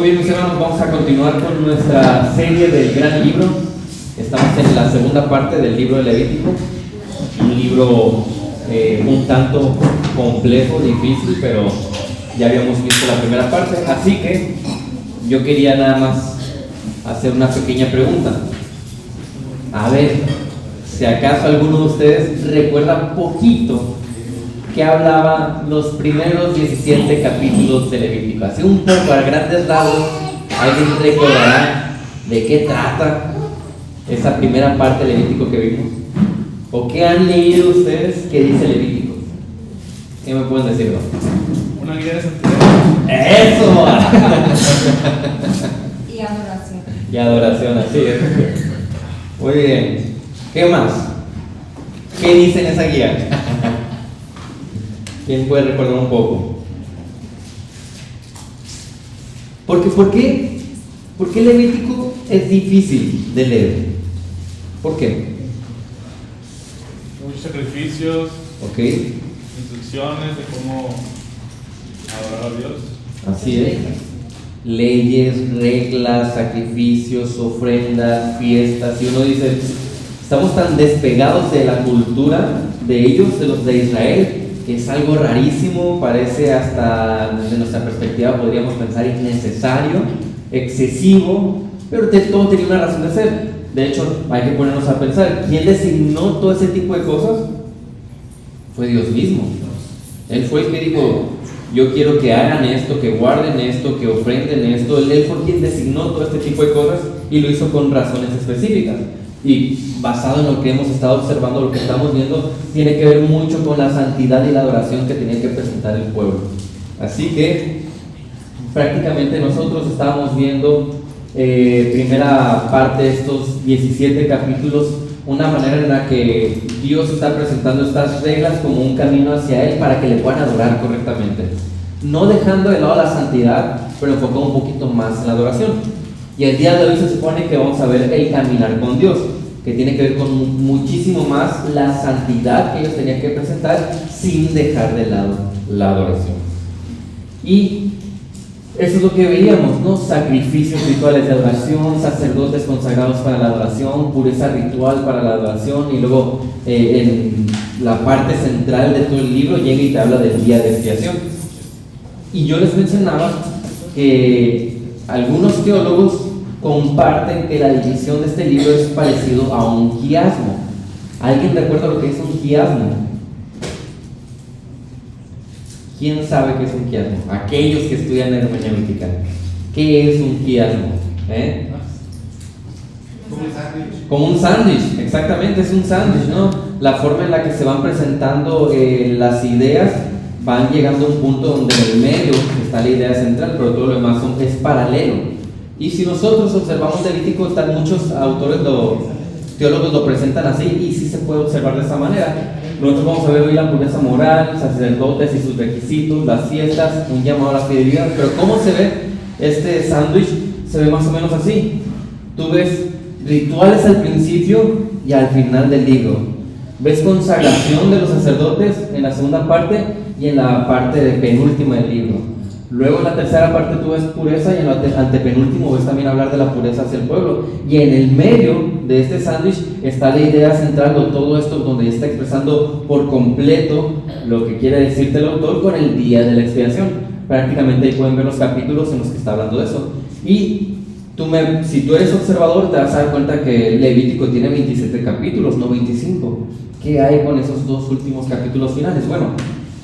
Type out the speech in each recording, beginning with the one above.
Muy bien, mis hermanos, vamos a continuar con nuestra serie del gran libro. Estamos en la segunda parte del libro de Levítico, un libro un tanto complejo, difícil, pero ya habíamos visto la primera parte, así que yo quería nada más hacer una pequeña pregunta. A ver, si acaso alguno de ustedes recuerda poquito que hablaba los primeros 17 capítulos de Levítico. Así un poco, a grandes rasgos, ¿alguien recordará de qué trata esa primera parte de Levítico que vimos? ¿O qué han leído ustedes que dice Levítico? ¿Qué me pueden decir? Una guía de santidad. ¡Eso! Y adoración. Y adoración, así es. Muy bien. ¿Qué más? ¿Qué dice en esa guía? ¿Quién puede recordar un poco? ¿Por qué Levítico es difícil de leer? ¿Por qué? Muchos sacrificios, ¿Ok? instrucciones de cómo adorar a Dios. Así es. Leyes, reglas, sacrificios, ofrendas, fiestas. Y uno dice, estamos tan despegados de la cultura de ellos, de los de Israel, que es algo rarísimo, parece hasta desde nuestra perspectiva podríamos pensar innecesario, excesivo, pero todo tenía una razón de ser. De hecho, hay que ponernos a pensar, ¿quién designó todo ese tipo de cosas? Fue Dios mismo. Él fue el que dijo, yo quiero que hagan esto, que guarden esto, que ofrenden esto. Él fue quien designó todo este tipo de cosas y lo hizo con razones específicas. Y basado en lo que hemos estado observando, lo que estamos viendo, tiene que ver mucho con la santidad y la adoración que tenía que presentar el pueblo. Así que prácticamente nosotros estábamos viendo primera parte de estos 17 capítulos, una manera en la que Dios está presentando estas reglas como un camino hacia Él para que le puedan adorar correctamente, no dejando de lado la santidad, pero enfocado un poquito más en la adoración. Y el día de hoy se supone que vamos a ver el caminar con Dios, que tiene que ver con muchísimo más la santidad que ellos tenían que presentar sin dejar de lado la adoración. Y eso es lo que veíamos, ¿no? Sacrificios rituales de adoración, sacerdotes consagrados para la adoración, pureza ritual para la adoración, y luego en la parte central de todo el libro llega y te habla del día de expiación. Y yo les mencionaba que algunos teólogos comparten que la división de este libro es parecido a un quiasmo. ¿Alguien recuerda lo que es un quiasmo? ¿Quién sabe qué es un quiasmo? Aquellos que estudian hermenéutica. ¿Qué es un quiasmo? Como un sándwich. Como un sándwich, exactamente, es un sándwich, ¿no? La forma en la que se van presentando las ideas, van llegando a un punto donde en el medio está la idea central, pero todo lo demás es paralelo. Y si nosotros observamos Levítico, muchos autores, teólogos lo presentan así, y sí se puede observar de esa manera. Nosotros vamos a ver hoy la pureza moral, sacerdotes y sus requisitos, las fiestas, un llamado a la fidelidad. Pero ¿cómo se ve este sándwich? Se ve más o menos así. Tú ves rituales al principio y al final del libro. Ves consagración de los sacerdotes en la segunda parte y en la parte de penúltima del libro. Luego en la tercera parte tú ves pureza y en el antepenúltimo ves también hablar de la pureza hacia el pueblo. Y en el medio de este sándwich está la idea central de todo esto, donde está expresando por completo lo que quiere decirte el autor con el día de la expiación. Prácticamente ahí pueden ver los capítulos en los que está hablando de eso. Y si tú eres observador, te vas a dar cuenta que Levítico tiene 27 capítulos, no 25. ¿Qué hay con esos dos últimos capítulos finales? Bueno,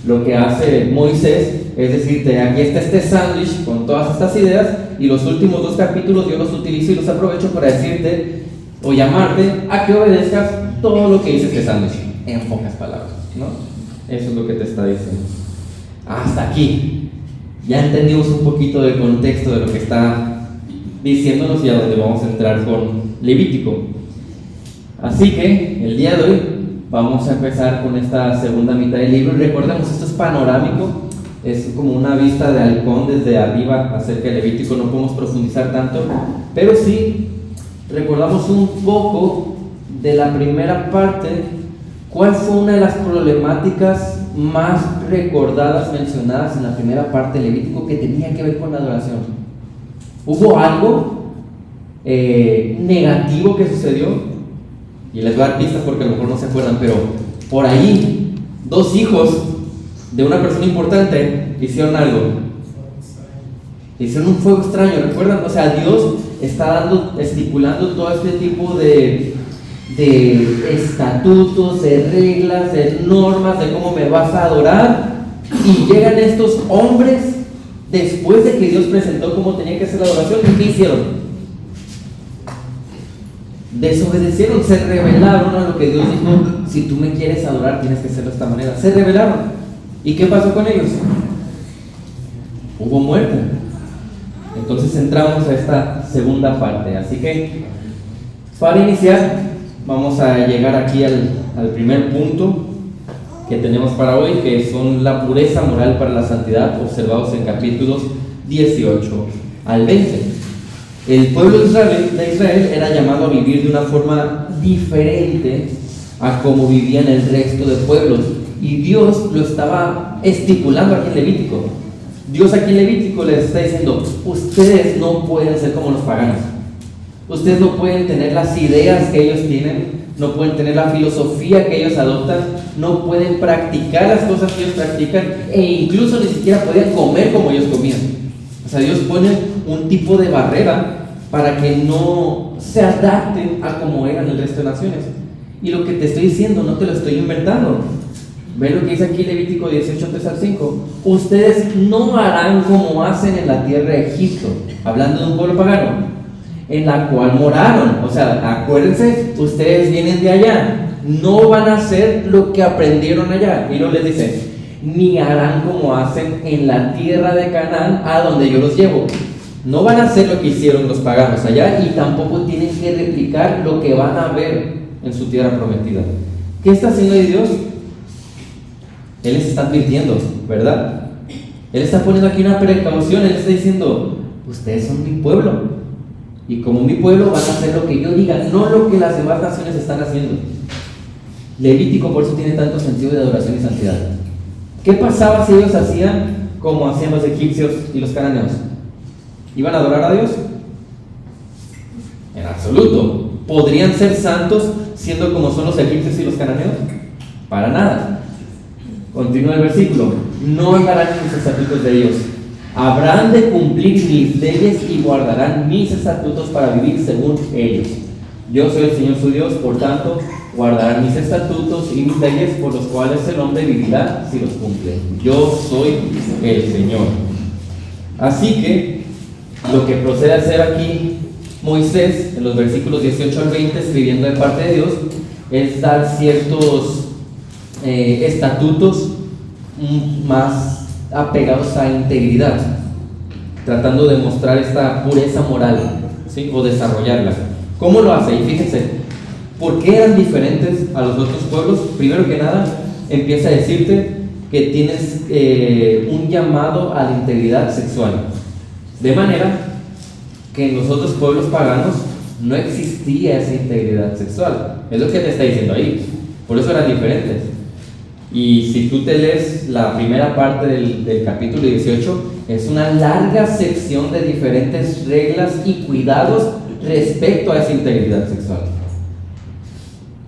lo que hace Moisés es decirte, aquí está este sándwich con todas estas ideas, y los últimos dos capítulos yo los utilizo y los aprovecho para decirte o llamarte a que obedezcas todo lo que dice este sándwich, en pocas palabras, ¿no? Eso es lo que te está diciendo. Hasta aquí ya entendimos un poquito del contexto de lo que está diciéndonos y a dónde vamos a entrar con Levítico. Así que el día de hoy vamos a empezar con esta segunda mitad del libro. Recordemos, esto es panorámico, es como una vista de halcón desde arriba acerca de Levítico. No podemos profundizar tanto, pero sí recordamos un poco de la primera parte. ¿Cuál fue una de las problemáticas más recordadas, mencionadas en la primera parte de Levítico, que tenía que ver con la adoración? Hubo algo negativo que sucedió, y les voy a dar pistas porque a lo mejor no se acuerdan, pero por ahí 2 hijos de una persona importante hicieron algo. Hicieron un fuego extraño, ¿recuerdan? O sea, Dios está estipulando todo este tipo de estatutos, de reglas, de normas, de cómo me vas a adorar. Y llegan estos hombres después de que Dios presentó cómo tenía que ser la adoración. ¿Y qué hicieron? Desobedecieron, se rebelaron a lo que Dios dijo: si tú me quieres adorar tienes que hacerlo de esta manera. Se rebelaron. ¿Y qué pasó con ellos? Hubo muerte. Entonces entramos a esta segunda parte. Así que para iniciar vamos a llegar aquí al primer punto que tenemos para hoy, que son la pureza moral para la santidad, observados en capítulos 18 al 20. El pueblo de Israel era llamado a vivir de una forma diferente a como vivían el resto de pueblos, y Dios lo estaba estipulando aquí en Levítico. Dios aquí en Levítico les está diciendo: ustedes no pueden ser como los paganos, ustedes no pueden tener las ideas que ellos tienen, no pueden tener la filosofía que ellos adoptan, no pueden practicar las cosas que ellos practican, e incluso ni siquiera podían comer como ellos comían. O sea, Dios pone un tipo de barrera para que no se adapten a como eran el resto de naciones. Y lo que te estoy diciendo no te lo estoy inventando. Ve lo que dice aquí Levítico 18, 3 al 5. Ustedes no harán como hacen en la tierra de Egipto, hablando de un pueblo pagano, en la cual moraron. O sea, acuérdense, ustedes vienen de allá, no van a hacer lo que aprendieron allá. Y luego les dice: ni harán como hacen en la tierra de Canaán, a donde yo los llevo. No van a hacer lo que hicieron los paganos allá, y tampoco tienen que replicar lo que van a ver en su tierra prometida. ¿Qué está haciendo Dios? Él les está advirtiendo, ¿verdad? Él está poniendo aquí una precaución. Él está diciendo: ustedes son mi pueblo, y como mi pueblo van a hacer lo que yo diga, no lo que las demás naciones están haciendo. Levítico por eso tiene tanto sentido de adoración y santidad. ¿Qué pasaba si ellos hacían como hacían los egipcios y los cananeos? ¿Iban a adorar a Dios? En absoluto. ¿Podrían ser santos siendo como son los egipcios y los cananeos? Para nada. Continúa el versículo: no andarán en mis estatutos de ellos, habrán de cumplir mis leyes y guardarán mis estatutos para vivir según ellos. Yo soy el Señor su Dios, por tanto guardarán mis estatutos y mis leyes, por los cuales el hombre vivirá si los cumple. Yo soy el Señor. Así que lo que procede a hacer aquí Moisés en los versículos 18 al 20, escribiendo de parte de Dios, es dar ciertos estatutos más apegados a integridad, tratando de mostrar esta pureza moral, ¿sí? O desarrollarla. ¿Cómo lo hace? Y fíjense, ¿por qué eran diferentes a los otros pueblos? Primero que nada, empieza a decirte que tienes un llamado a la integridad sexual, de manera que en los otros pueblos paganos no existía esa integridad sexual. Es lo que te está diciendo ahí. Por eso eran diferentes. Y si tú te lees la primera parte del capítulo 18, es una larga sección de diferentes reglas y cuidados respecto a esa integridad sexual.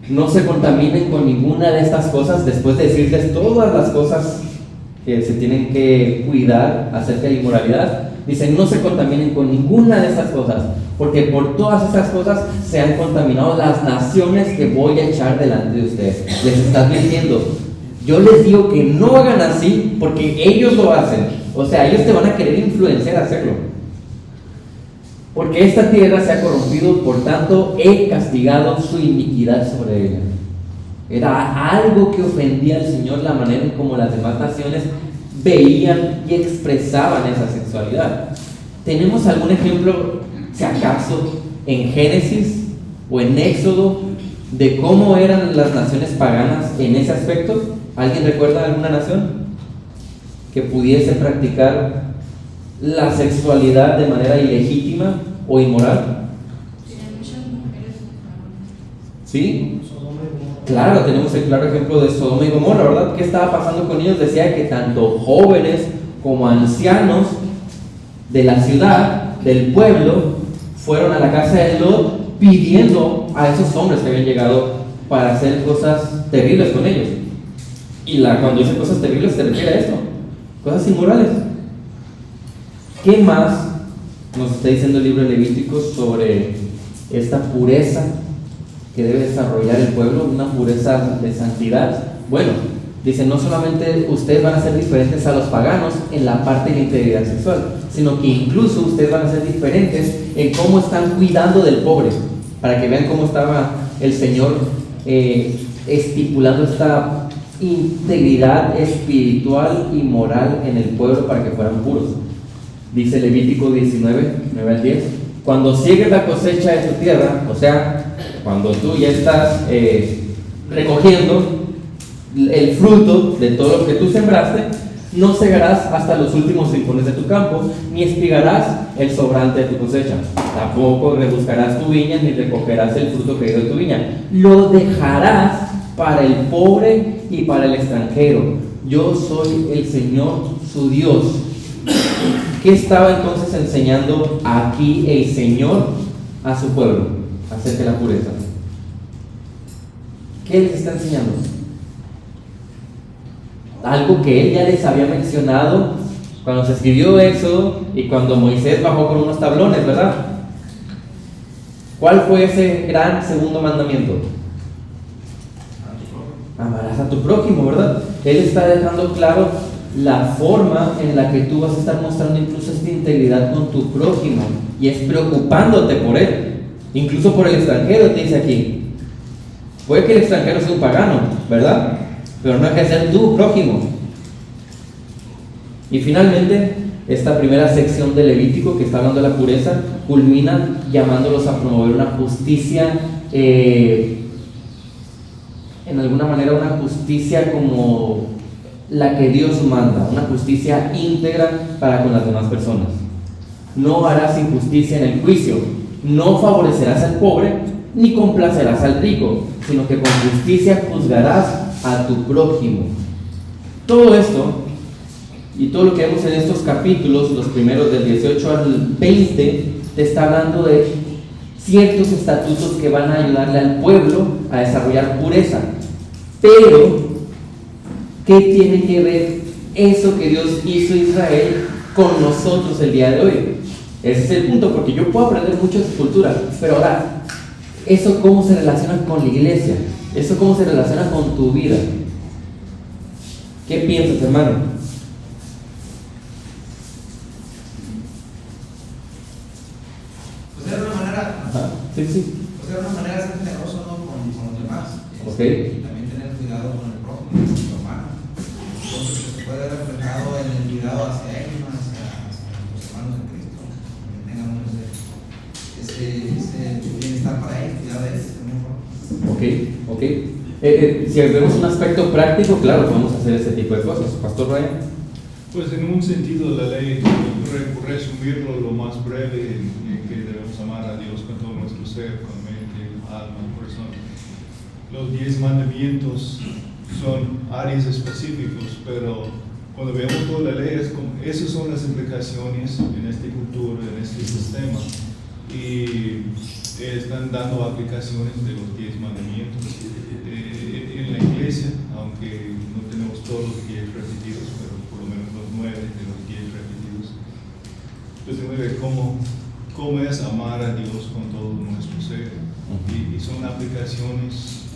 No se contaminen con ninguna de estas cosas, después de decirles todas las cosas que se tienen que cuidar acerca de inmoralidad. Dicen: no se contaminen con ninguna de estas cosas, porque por todas estas cosas se han contaminado las naciones que voy a echar delante de ustedes. Les está advirtiendo: yo les digo que no hagan así porque ellos lo hacen. O sea, ellos te van a querer influenciar a hacerlo. Porque esta tierra se ha corrompido, por tanto he castigado su iniquidad sobre ella. Era algo que ofendía al Señor, la manera en cómo las demás naciones veían y expresaban esa sexualidad. ¿Tenemos algún ejemplo, si acaso, en Génesis o en Éxodo, de cómo eran las naciones paganas en ese aspecto? ¿Alguien recuerda alguna nación que pudiese practicar la sexualidad de manera ilegítima o inmoral? ¿Sí? Claro, tenemos el claro ejemplo de Sodoma y Gomorra, ¿verdad? ¿Qué estaba pasando con ellos? Decía que tanto jóvenes como ancianos de la ciudad del pueblo fueron a la casa de Lot pidiendo a esos hombres que habían llegado para hacer cosas terribles con ellos. Y cuando dice cosas terribles se refiere a esto, cosas inmorales. ¿Qué más nos está diciendo el libro de Levíticos sobre esta pureza que debe desarrollar el pueblo, una pureza de santidad? Bueno, dice, no solamente ustedes van a ser diferentes a los paganos en la parte de la integridad sexual, sino que incluso ustedes van a ser diferentes en cómo están cuidando del pobre, para que vean cómo estaba el Señor estipulando esta integridad espiritual y moral en el pueblo para que fueran puros. Dice Levítico 19, 9 al 10, cuando ciegues la cosecha de tu tierra, o sea, cuando tú ya estás recogiendo el fruto de todo lo que tú sembraste, no cegarás hasta los últimos rincones de tu campo, ni espigarás el sobrante de tu cosecha. Tampoco rebuscarás tu viña, ni recogerás el fruto caído de tu viña. Lo dejarás para el pobre y para el extranjero. Yo soy el Señor, su Dios. ¿Qué estaba entonces enseñando aquí el Señor a su pueblo acerca de la pureza? ¿Qué les está enseñando? Algo que él ya les había mencionado cuando se escribió Éxodo y cuando Moisés bajó con unos tablones, ¿verdad? ¿Cuál fue ese gran segundo mandamiento? Amarás a tu prójimo, ¿verdad? Él está dejando claro la forma en la que tú vas a estar mostrando incluso esta integridad con tu prójimo, y es preocupándote por él, incluso por el extranjero. Te dice aquí, puede que el extranjero sea un pagano, ¿verdad? Pero no hay que ser tu prójimo. Y finalmente, esta primera sección de Levítico que está hablando de la pureza culmina llamándolos a promover una justicia, en alguna manera una justicia como la que Dios manda, una justicia íntegra para con las demás personas. No harás injusticia en el juicio, no favorecerás al pobre ni complacerás al rico, sino que con justicia juzgarás a tu prójimo. Todo esto y todo lo que vemos en estos capítulos, los primeros del 18 al 20, te está hablando de ciertos estatutos que van a ayudarle al pueblo a desarrollar pureza. Pero, ¿qué tiene que ver eso que Dios hizo a Israel con nosotros el día de hoy? Ese es el punto, porque yo puedo aprender mucho de su cultura, pero ahora, ¿eso cómo se relaciona con la iglesia? ¿Eso cómo se relaciona con tu vida? ¿Qué piensas, hermano? Pues era una manera, Sí. pues era una manera de ser generoso, ¿no? con los demás. Ok. Y también tener cuidado con el prójimo, con tu hermano. Entonces se puede ver reflejado en el cuidado hacia ellos, hacia los hermanos de Cristo. Que tengamos ese bienestar para ellos, cuidar de ellos también. Ok. Si vemos un aspecto práctico, claro, podemos hacer ese tipo de cosas. Pastor Ryan. Pues en un sentido la ley, resumirlo lo más breve, en que debemos amar a Dios con todo nuestro ser, con mente, alma, corazón. Los 10 mandamientos son áreas específicas, pero cuando vemos toda la ley, esas son las implicaciones en esta cultura, en este sistema, y están dando aplicaciones de los 10 mandamientos. En la iglesia, aunque no tenemos todos los 10 repetidos, pero por lo menos los 9 de los 10 repetidos, pues se ve cómo es amar a Dios con todo nuestro ser. Y son aplicaciones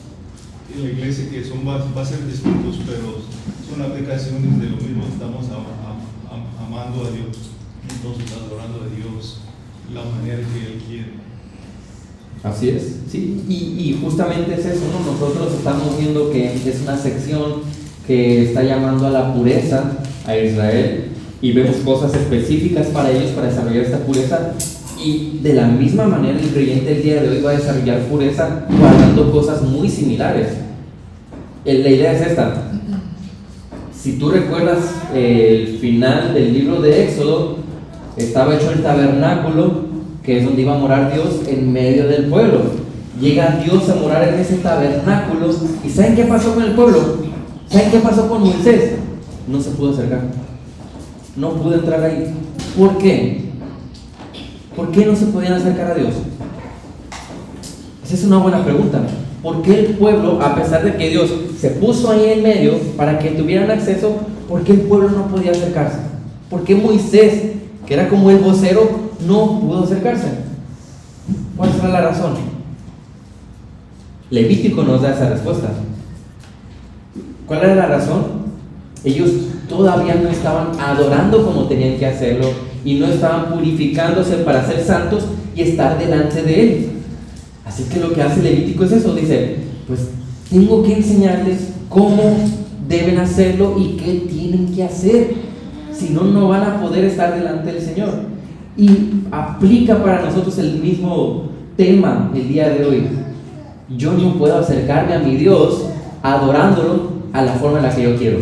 en la iglesia que va a ser distintos, pero son aplicaciones de lo mismo. Estamos amando a Dios, entonces adorando a Dios la manera que Él quiere. Así es, sí, y justamente es eso, ¿no? Nosotros estamos viendo que es una sección que está llamando a la pureza a Israel, y vemos cosas específicas para ellos para desarrollar esta pureza, y de la misma manera el creyente el día de hoy va a desarrollar pureza guardando cosas muy similares. La idea es esta: si tú recuerdas el final del libro de Éxodo, estaba hecho el tabernáculo, que es donde iba a morar Dios en medio del pueblo. Llega Dios a morar en ese tabernáculo, y ¿saben qué pasó con el pueblo? ¿Saben qué pasó con Moisés? No se pudo acercar, no pudo entrar ahí. ¿Por qué? ¿Por qué no se podían acercar a Dios? Esa es una buena pregunta. ¿Por qué el pueblo, a pesar de que Dios se puso ahí en medio para que tuvieran acceso, por qué el pueblo no podía acercarse? ¿Por qué Moisés, que era como el vocero, no pudo acercarse? ¿Cuál será la razón? Levítico nos da esa respuesta. ¿Cuál era la razón? Ellos todavía no estaban adorando como tenían que hacerlo y no estaban purificándose para ser santos y estar delante de Él. Así que lo que hace Levítico es eso, dice, pues tengo que enseñarles cómo deben hacerlo y qué tienen que hacer, si no, no van a poder estar delante del Señor. Y aplica para nosotros el mismo tema el día de hoy. Yo no puedo acercarme a mi Dios adorándolo a la forma en la que yo quiero.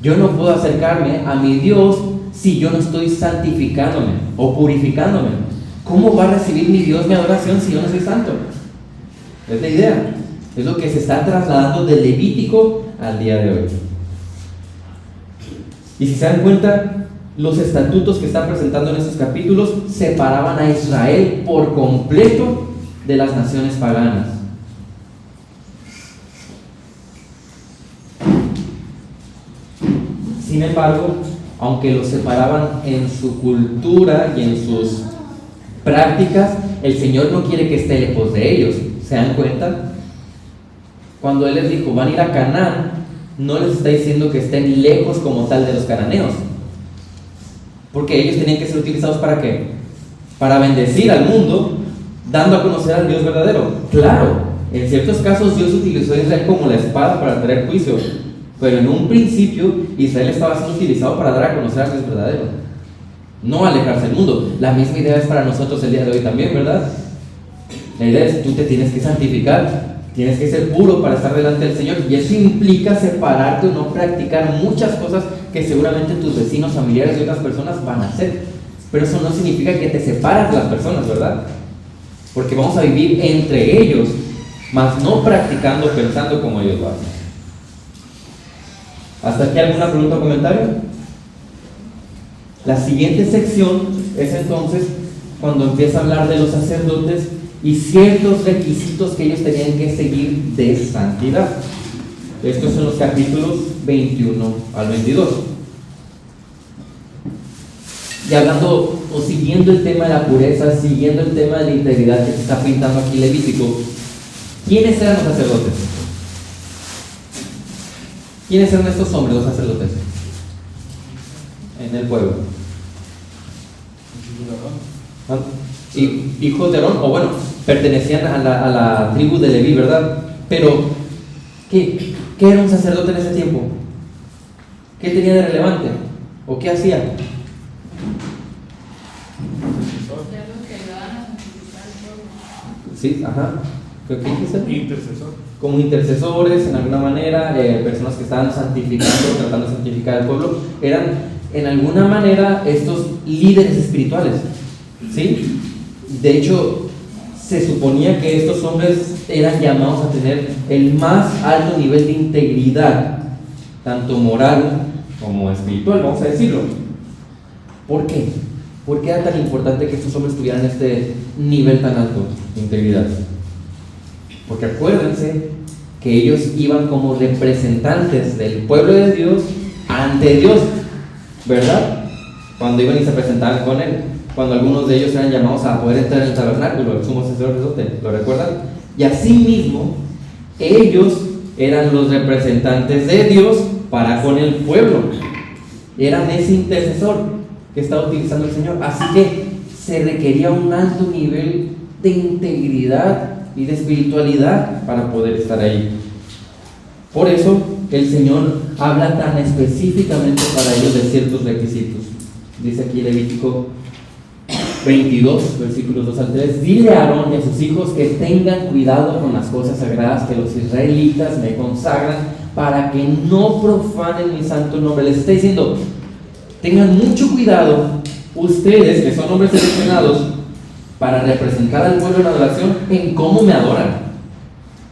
Yo no puedo acercarme a mi Dios si yo no estoy santificándome o purificándome. ¿Cómo va a recibir mi Dios mi adoración si yo no soy santo? Es la idea. Es lo que se está trasladando del Levítico al día de hoy. Y si se dan cuenta, los estatutos que están presentando en estos capítulos separaban a Israel por completo de las naciones paganas. Sin embargo, aunque los separaban en su cultura y en sus prácticas, el Señor no quiere que esté lejos de ellos. ¿Se dan cuenta? Cuando Él les dijo, van a ir a Canaán, no les está diciendo que estén lejos como tal de los cananeos, porque ellos tenían que ser utilizados ¿para qué? Para bendecir al mundo, dando a conocer al Dios verdadero. Claro, en ciertos casos Dios utilizó a Israel como la espada para traer juicio, pero en un principio Israel estaba siendo utilizado para dar a conocer al Dios verdadero, no alejarse del mundo. La misma idea es para nosotros el día de hoy también, ¿verdad? La idea es, tú te tienes que santificar, tienes que ser puro para estar delante del Señor, y eso implica separarte o no practicar muchas cosas que seguramente tus vecinos, familiares y otras personas van a hacer. Pero eso no significa que te separas de las personas, ¿verdad? Porque vamos a vivir entre ellos, mas no practicando, pensando como ellos lo hacen. ¿Hasta aquí alguna pregunta o comentario? La siguiente sección es entonces cuando empieza a hablar de los sacerdotes y ciertos requisitos que ellos tenían que seguir de santidad. Estos son los capítulos 21 al 22. Y hablando o siguiendo el tema de la pureza, siguiendo el tema de la integridad que se está pintando aquí Levítico, ¿quiénes eran los sacerdotes? ¿Quiénes eran estos hombres, los sacerdotes? En el pueblo. Hijos de Aarón, o bueno, pertenecían a la tribu de Leví, ¿verdad? Pero, ¿qué era un sacerdote en ese tiempo? ¿Qué tenía de relevante? ¿O qué hacía? Sí, ajá. ¿Qué dijiste? Intercesor. Como intercesores, en alguna manera, personas que estaban santificando, tratando de santificar al pueblo, eran en alguna manera estos líderes espirituales, ¿sí? De hecho, se suponía que estos hombres eran llamados a tener el más alto nivel de integridad, tanto moral como espiritual, vamos a decirlo. ¿Por qué? ¿Por qué era tan importante que estos hombres tuvieran este nivel tan alto de integridad? Porque acuérdense que ellos iban como representantes del pueblo de Dios ante Dios, ¿verdad? Cuando iban y se presentaban con Él, cuando algunos de ellos eran llamados a poder entrar en el tabernáculo, el sumo sacerdote, ¿lo recuerdan? Y asimismo, ellos eran los representantes de Dios para con el pueblo, eran ese intercesor que estaba utilizando el Señor. Así que se requería un alto nivel de integridad y de espiritualidad para poder estar ahí. Por eso el Señor habla tan específicamente para ellos de ciertos requisitos. Dice aquí Levítico 22, versículos 2 al 3: dile a Aarón y a sus hijos que tengan cuidado con las cosas sagradas que los israelitas me consagran, para que no profanen mi santo nombre. Les está diciendo, tengan mucho cuidado ustedes, que son hombres seleccionados para representar al pueblo en adoración, en cómo me adoran.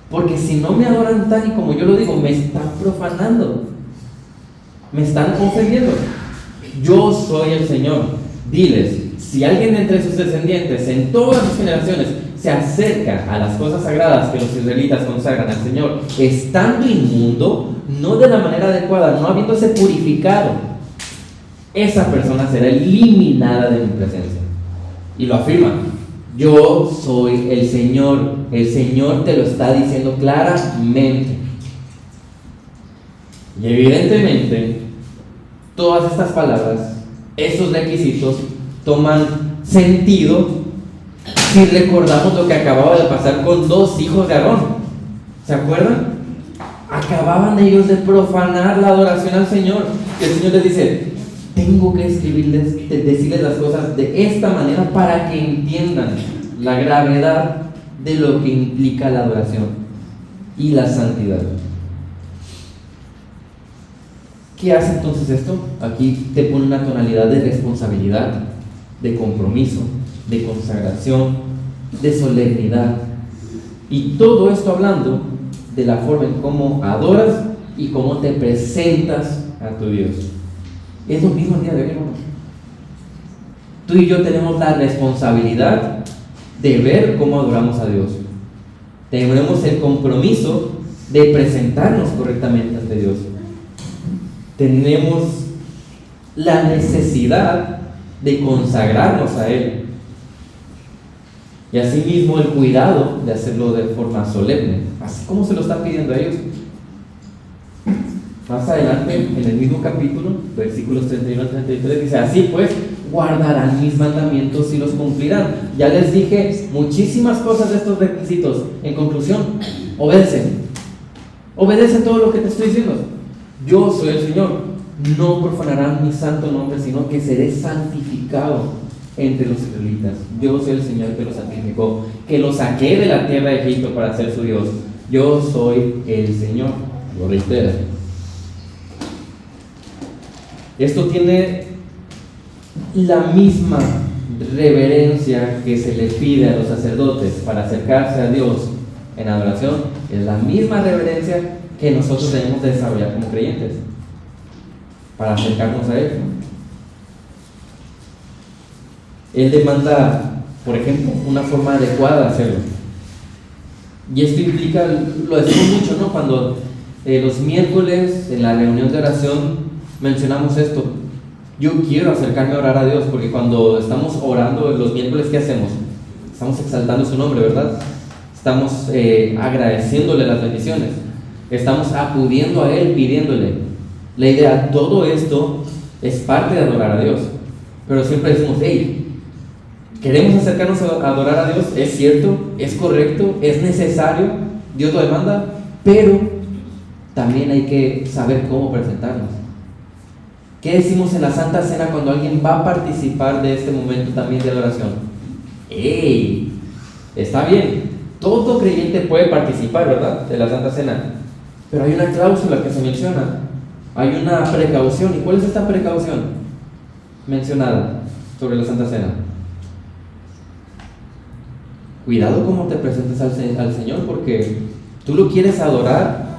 Porque si no me adoran tal y como yo lo digo, me están profanando, me están ofendiendo. Yo soy el Señor. Diles, si alguien entre sus descendientes en todas sus generaciones se acerca a las cosas sagradas que los israelitas consagran al Señor, estando inmundo, no de la manera adecuada, no habiéndose purificado, esa persona será eliminada de mi presencia. Y lo afirma: yo soy el Señor te lo está diciendo claramente. Y evidentemente, todas estas palabras, esos requisitos, toman sentido si recordamos lo que acababa de pasar con dos hijos de Aarón. ¿Se acuerdan? Acababan ellos de profanar la adoración al Señor. Y el Señor les dice: tengo que decirles las cosas de esta manera para que entiendan la gravedad de lo que implica la adoración y la santidad. ¿Qué hace entonces esto? Aquí te pone una tonalidad de responsabilidad, de compromiso, de consagración, de solemnidad. Y todo esto hablando de la forma en cómo adoras y cómo te presentas a tu Dios. Es lo mismo el día de hoy, hermanos. Tú y yo tenemos la responsabilidad de ver cómo adoramos a Dios. Tenemos el compromiso de presentarnos correctamente ante Dios. Tenemos la necesidad de consagrarnos a Él. Y asimismo el cuidado de hacerlo de forma solemne, así como se lo está pidiendo a ellos. Más adelante, en el mismo capítulo, versículos 31 al 33, dice: así pues, guardarán mis mandamientos y los cumplirán. Ya les dije muchísimas cosas de estos requisitos. En conclusión, obedecen. Obedecen todo lo que te estoy diciendo. Yo soy el Señor. No profanarán mi santo nombre, sino que seré santificado entre los israelitas. Yo soy el Señor que los santificó, que los saqué de la tierra de Egipto para ser su Dios. Yo soy el Señor. Lo reitera. Esto tiene la misma reverencia que se le pide a los sacerdotes para acercarse a Dios en adoración. Es la misma reverencia que nosotros debemos de desarrollar como creyentes para acercarnos a Él. Él demanda, por ejemplo, una forma adecuada de hacerlo. Y esto implica, lo decimos mucho, ¿no? Cuando los miércoles en la reunión de oración mencionamos esto: yo quiero acercarme a orar a Dios, porque cuando estamos orando los miércoles, ¿qué hacemos? Estamos exaltando su nombre, ¿verdad? Estamos agradeciéndole las bendiciones, estamos acudiendo a Él, pidiéndole. La idea, todo esto es parte de adorar a Dios, pero siempre decimos: hey, queremos acercarnos a adorar a Dios, es cierto, es correcto, es necesario, Dios lo demanda, pero también hay que saber cómo presentarnos. ¿Qué decimos en la Santa Cena cuando alguien va a participar de este momento también de adoración? ¡Ey! Está bien, todo creyente puede participar, ¿verdad?, de la Santa Cena, pero hay una cláusula que se menciona, hay una precaución. ¿Y cuál es esta precaución mencionada sobre la Santa Cena? Cuidado cómo te presentes al Señor, porque tú lo quieres adorar,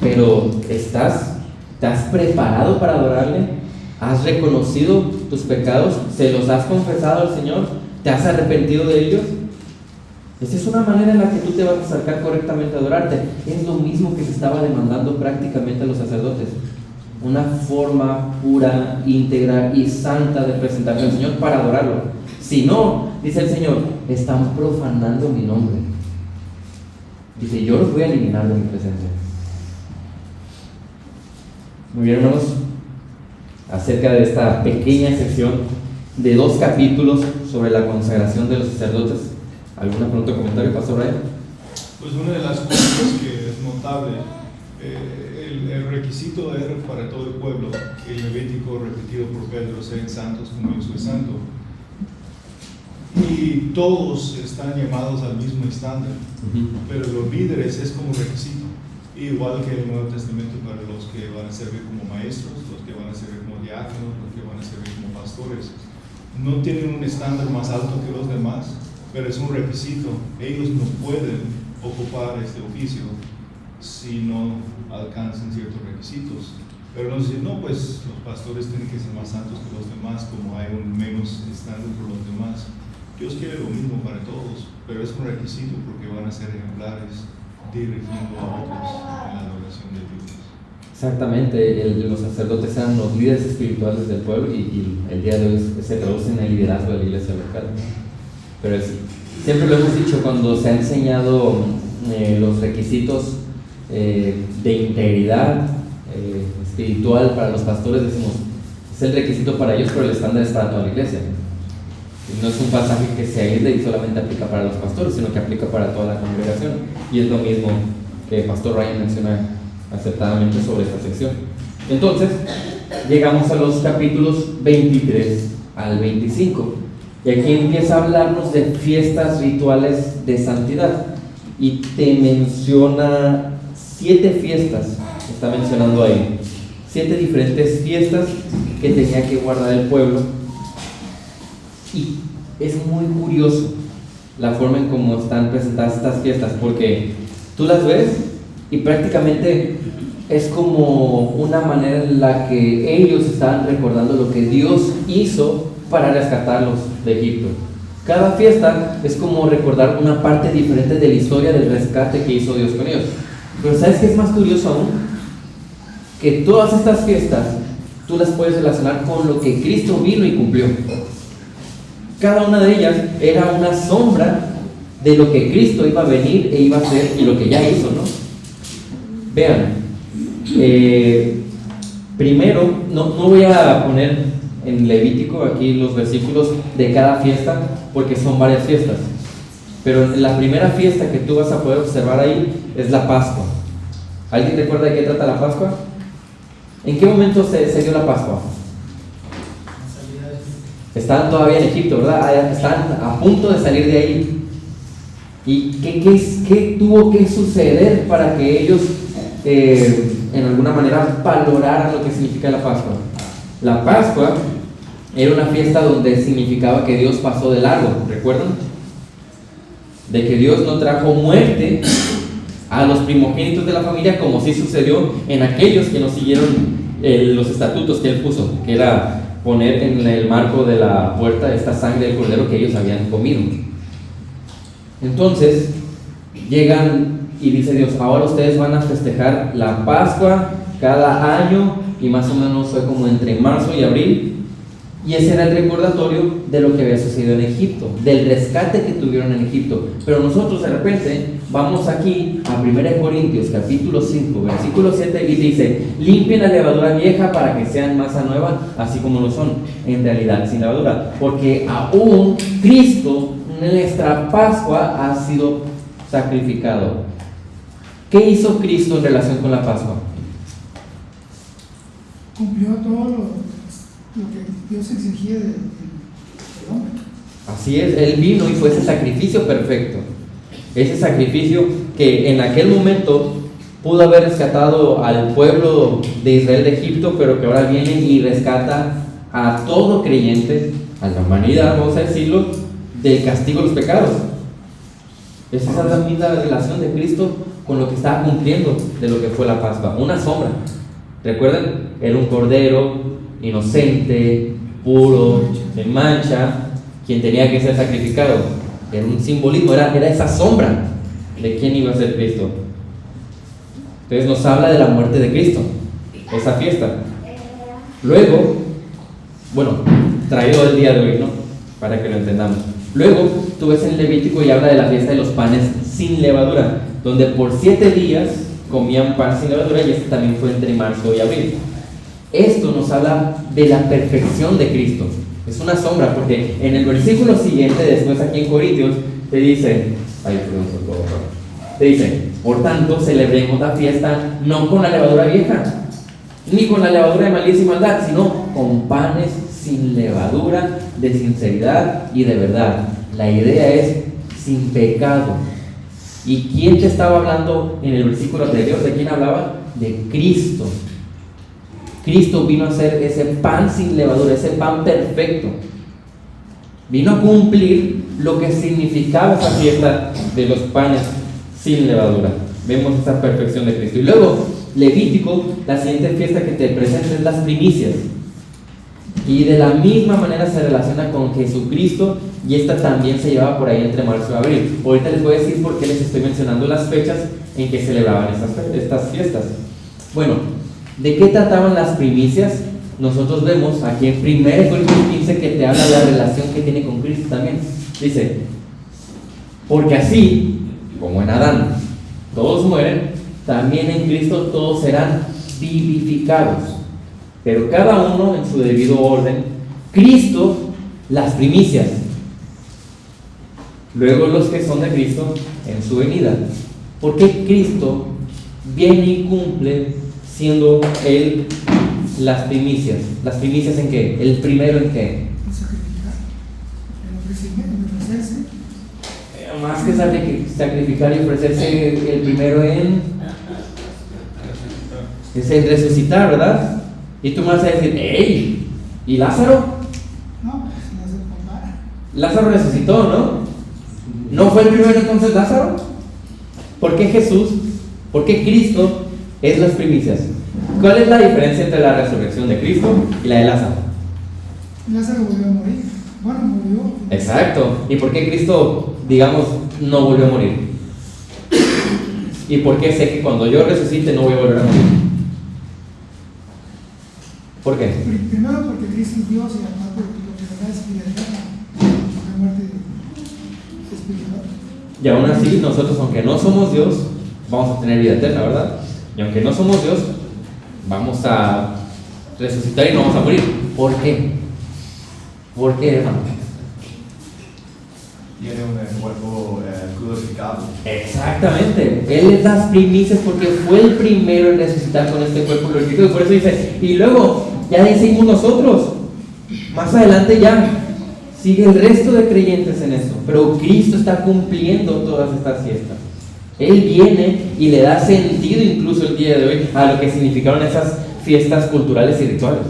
pero ¿te has preparado para adorarle? ¿Has reconocido tus pecados? ¿Se los has confesado al Señor? ¿Te has arrepentido de ellos? Esa es una manera en la que tú te vas a acercar correctamente a adorarte. Es lo mismo que se estaba demandando prácticamente a los sacerdotes: una forma pura, íntegra y santa de presentarse al Señor para adorarlo. Si no, dice el Señor, están profanando mi nombre. Dice: yo los voy a eliminar de mi presencia. Muy bien, hermanos, acerca de esta pequeña sección de 2 capítulos sobre la consagración de los sacerdotes, ¿alguna pregunta o comentario, Pastor Brian? Pues una de las cosas que es notable, el requisito era para todo el pueblo, el Levítico repetido por Pedro: sean santos como yo soy santo. Y todos están llamados al mismo estándar, pero los líderes es como requisito, igual que el Nuevo Testamento para los que van a servir como maestros, los que van a servir como diáconos, los que van a servir como pastores. No tienen un estándar más alto que los demás, pero es un requisito. Ellos no pueden ocupar este oficio si no alcanzan ciertos requisitos. Pero no decir, no, pues los pastores tienen que ser más santos que los demás, como hay un menos estándar por los demás. Dios quiere lo mismo para todos, pero es un requisito porque van a ser ejemplares dirigiendo a otros en la adoración de Dios. Exactamente, los sacerdotes eran los líderes espirituales del pueblo y el día de hoy se traduce en el liderazgo de la iglesia local. Pero siempre lo hemos dicho, cuando se ha enseñado los requisitos de integridad espiritual para los pastores, decimos, es el requisito para ellos, pero el estándar es para toda la iglesia. No es un pasaje que se aísle y solamente aplica para los pastores, sino que aplica para toda la congregación. Y es lo mismo que el pastor Ryan menciona acertadamente sobre esta sección. Entonces, llegamos a los capítulos 23 al 25. Y aquí empieza a hablarnos de fiestas rituales de santidad. Y te menciona 7 fiestas, está mencionando ahí. 7 diferentes fiestas que tenía que guardar el pueblo. Y es muy curioso la forma en cómo están presentadas estas fiestas, porque tú las ves y prácticamente es como una manera en la que ellos estaban recordando lo que Dios hizo para rescatarlos de Egipto. Cada fiesta es como recordar una parte diferente de la historia del rescate que hizo Dios con ellos. Pero ¿sabes qué es más curioso aún? Que todas estas fiestas tú las puedes relacionar con lo que Cristo vino y cumplió. Cada una de ellas era una sombra de lo que Cristo iba a venir e iba a hacer y lo que ya hizo, ¿no? Vean, primero, no voy a poner en Levítico aquí los versículos de cada fiesta, porque son varias fiestas. Pero la primera fiesta que tú vas a poder observar ahí es la Pascua. ¿Alguien recuerda de qué trata la Pascua? ¿En qué momento se dio la Pascua? Estaban todavía en Egipto, ¿verdad? Están a punto de salir de ahí. ¿Y qué tuvo que suceder para que ellos en alguna manera valoraran lo que significa la Pascua? La Pascua era una fiesta donde significaba que Dios pasó de largo, ¿recuerdan? De que Dios no trajo muerte a los primogénitos de la familia, como sí sucedió en aquellos que no siguieron los estatutos que Él puso, que era poner en el marco de la puerta esta sangre del cordero que ellos habían comido. Entonces llegan y dice Dios, ahora ustedes van a festejar la Pascua cada año, y más o menos fue como entre marzo y abril, y ese era el recordatorio de lo que había sucedido en Egipto, del rescate que tuvieron en Egipto. Pero nosotros de repente vamos aquí a 1 Corintios capítulo 5 versículo 7 y dice, limpien la levadura vieja para que sean masa nueva, así como lo son en realidad sin levadura, porque aún Cristo, nuestra Pascua, ha sido sacrificado. ¿Qué hizo Cristo en relación con la Pascua? Cumplió todo lo que Dios exigía del hombre. Así es, Él vino y fue ese sacrificio perfecto. Ese sacrificio que en aquel momento pudo haber rescatado al pueblo de Israel de Egipto, pero que ahora viene y rescata a todo creyente, a la humanidad, vamos a decirlo, del castigo de los pecados. Esa es la misma relación de Cristo con lo que estaba cumpliendo de lo que fue la Pascua, una sombra. ¿Recuerdan? Era un cordero inocente, puro, sin mancha, quien tenía que ser sacrificado. Era un simbolismo, era esa sombra de quién iba a ser Cristo. Entonces nos habla de la muerte de Cristo, esa fiesta. Luego, bueno, traído el día de hoy, ¿no? Para que lo entendamos. Luego, tú ves en Levítico y habla de la fiesta de los panes sin levadura, donde por 7 días comían pan sin levadura, y este también fue entre marzo y abril. Esto nos habla de la perfección de Cristo. Es una sombra, porque en el versículo siguiente, después aquí en Corintios, te dice, por tanto, celebremos la fiesta no con la levadura vieja, ni con la levadura de malicia y maldad, sino con panes sin levadura, de sinceridad y de verdad. La idea es sin pecado. ¿Y quién te estaba hablando en el versículo anterior? ¿De quién hablaba? De Cristo. Cristo vino a ser ese pan sin levadura, ese pan perfecto. Vino a cumplir lo que significaba esa fiesta de los panes sin levadura. Vemos esa perfección de Cristo. Y luego Levítico, la siguiente fiesta que te presenta es las primicias. Y de la misma manera se relaciona con Jesucristo, y esta también se llevaba por ahí entre marzo y abril. Ahorita les voy a decir por qué les estoy mencionando las fechas en que celebraban estas fiestas. Bueno, ¿de qué trataban las primicias? Nosotros vemos aquí en 1 Corintios 15 que te habla de la relación que tiene con Cristo también. Dice, porque así, como en Adán todos mueren, también en Cristo todos serán vivificados, pero cada uno en su debido orden. Cristo, las primicias, luego los que son de Cristo en su venida. Porque Cristo viene y cumple siendo Él las primicias. ¿Las primicias en qué? ¿El primero en qué? El sacrificar, el ofrecimiento, el ofrecerse. Más que sacrificar y ofrecerse, el primero en... es el resucitar, ¿verdad? Y tú me vas a decir, ¡ey! ¿Y Lázaro? No, pues no se compara. Lázaro resucitó, ¿no? ¿No fue el primero entonces Lázaro? ¿Por qué Jesús? ¿Por qué Cristo es las primicias? ¿Cuál es la diferencia entre la resurrección de Cristo y la de Lázaro? Lázaro volvió a morir. Bueno, murió. Exacto. ¿Y por qué Cristo, digamos, no volvió a morir? ¿Y por qué sé que cuando yo resucite no voy a volver a morir? ¿Por qué? Primero porque Cristo es Dios, y además porque lo que da es vida eterna, la muerte espiritual. Y aún así, nosotros, aunque no somos Dios, vamos a tener vida eterna, ¿verdad? Y aunque no somos Dios, vamos a resucitar y no vamos a morir. ¿Por qué? ¿Por qué, hermano? Tiene un cuerpo glorificado. Exactamente. Él es las primicias porque fue el primero en resucitar con este cuerpo glorificado. Y por eso dice, y luego, ya decimos nosotros, más adelante ya sigue el resto de creyentes en eso. Pero Cristo está cumpliendo todas estas fiestas. Él viene y le da sentido incluso el día de hoy a lo que significaron esas fiestas culturales y rituales.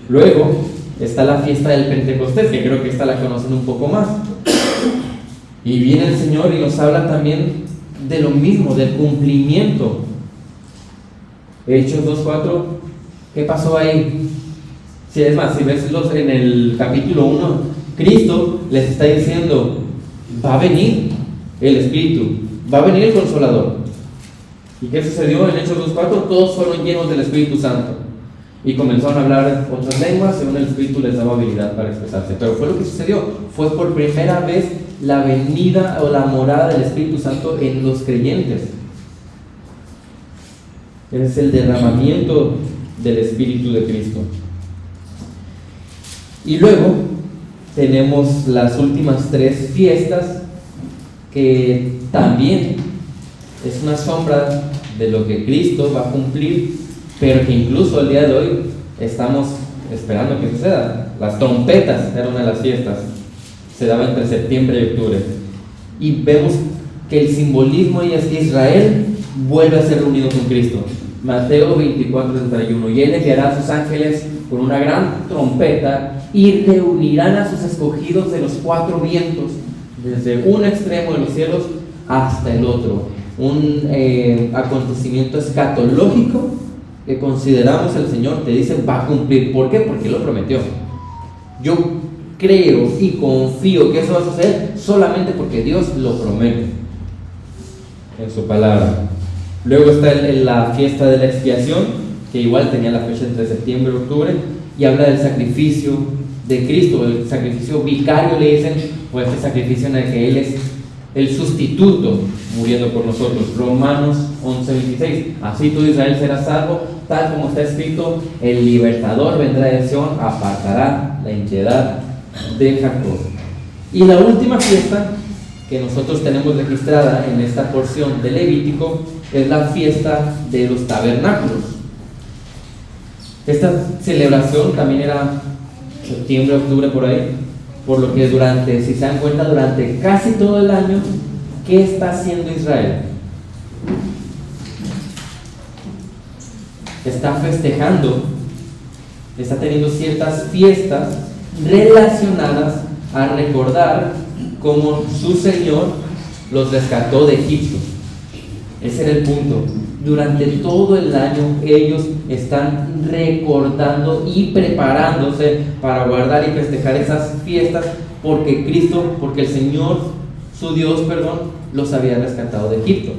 Luego está la fiesta del Pentecostés, que creo que esta la conocen un poco más. Y viene el Señor y nos habla también de lo mismo, del cumplimiento. Hechos 2:4, ¿qué pasó ahí? Si es más, si ves en el capítulo 1, Cristo les está diciendo, va a venir el Espíritu, va a venir el Consolador. ¿Y qué sucedió en Hechos 2:4? Todos fueron llenos del Espíritu Santo y comenzaron a hablar otras lenguas según el Espíritu les daba habilidad para expresarse. Pero fue lo que sucedió, fue por primera vez la venida o la morada del Espíritu Santo en los creyentes. Es el derramamiento del Espíritu de Cristo. Y luego tenemos las últimas 3 fiestas, que también es una sombra de lo que Cristo va a cumplir, pero que incluso el día de hoy estamos esperando que suceda. Las trompetas eran una de las fiestas, se daba entre septiembre y octubre, y vemos que el simbolismo es que Israel vuelve a ser reunido con Cristo. Mateo 24:31, y Él enviará a sus ángeles con una gran trompeta y reunirán a sus escogidos de los 4 vientos, desde un extremo de los cielos hasta el otro. Un acontecimiento escatológico que consideramos el Señor te dice va a cumplir. ¿Por qué? Porque Él lo prometió. Yo creo y confío que eso va a suceder solamente porque Dios lo promete en su palabra. Luego está la fiesta de la expiación, que igual tenía la fecha entre septiembre y octubre, y habla del sacrificio de Cristo, el sacrificio vicario le dicen, o este sacrificio en el que Él es el sustituto muriendo por nosotros. Romanos 11:26, así tú Israel serás salvo, tal como está escrito, el libertador vendrá de Sión, apartará la impiedad de Jacob. Y la última fiesta que nosotros tenemos registrada en esta porción de Levítico es la fiesta de los tabernáculos. Esta celebración también era septiembre, octubre, por ahí, por lo que durante, si se dan cuenta, durante casi todo el año, ¿qué está haciendo Israel? Está festejando, está teniendo ciertas fiestas relacionadas a recordar cómo su Señor los rescató de Egipto. Ese era el punto. Durante todo el año ellos están recordando y preparándose para guardar y festejar esas fiestas porque el Señor, su Dios, los había rescatado de Egipto.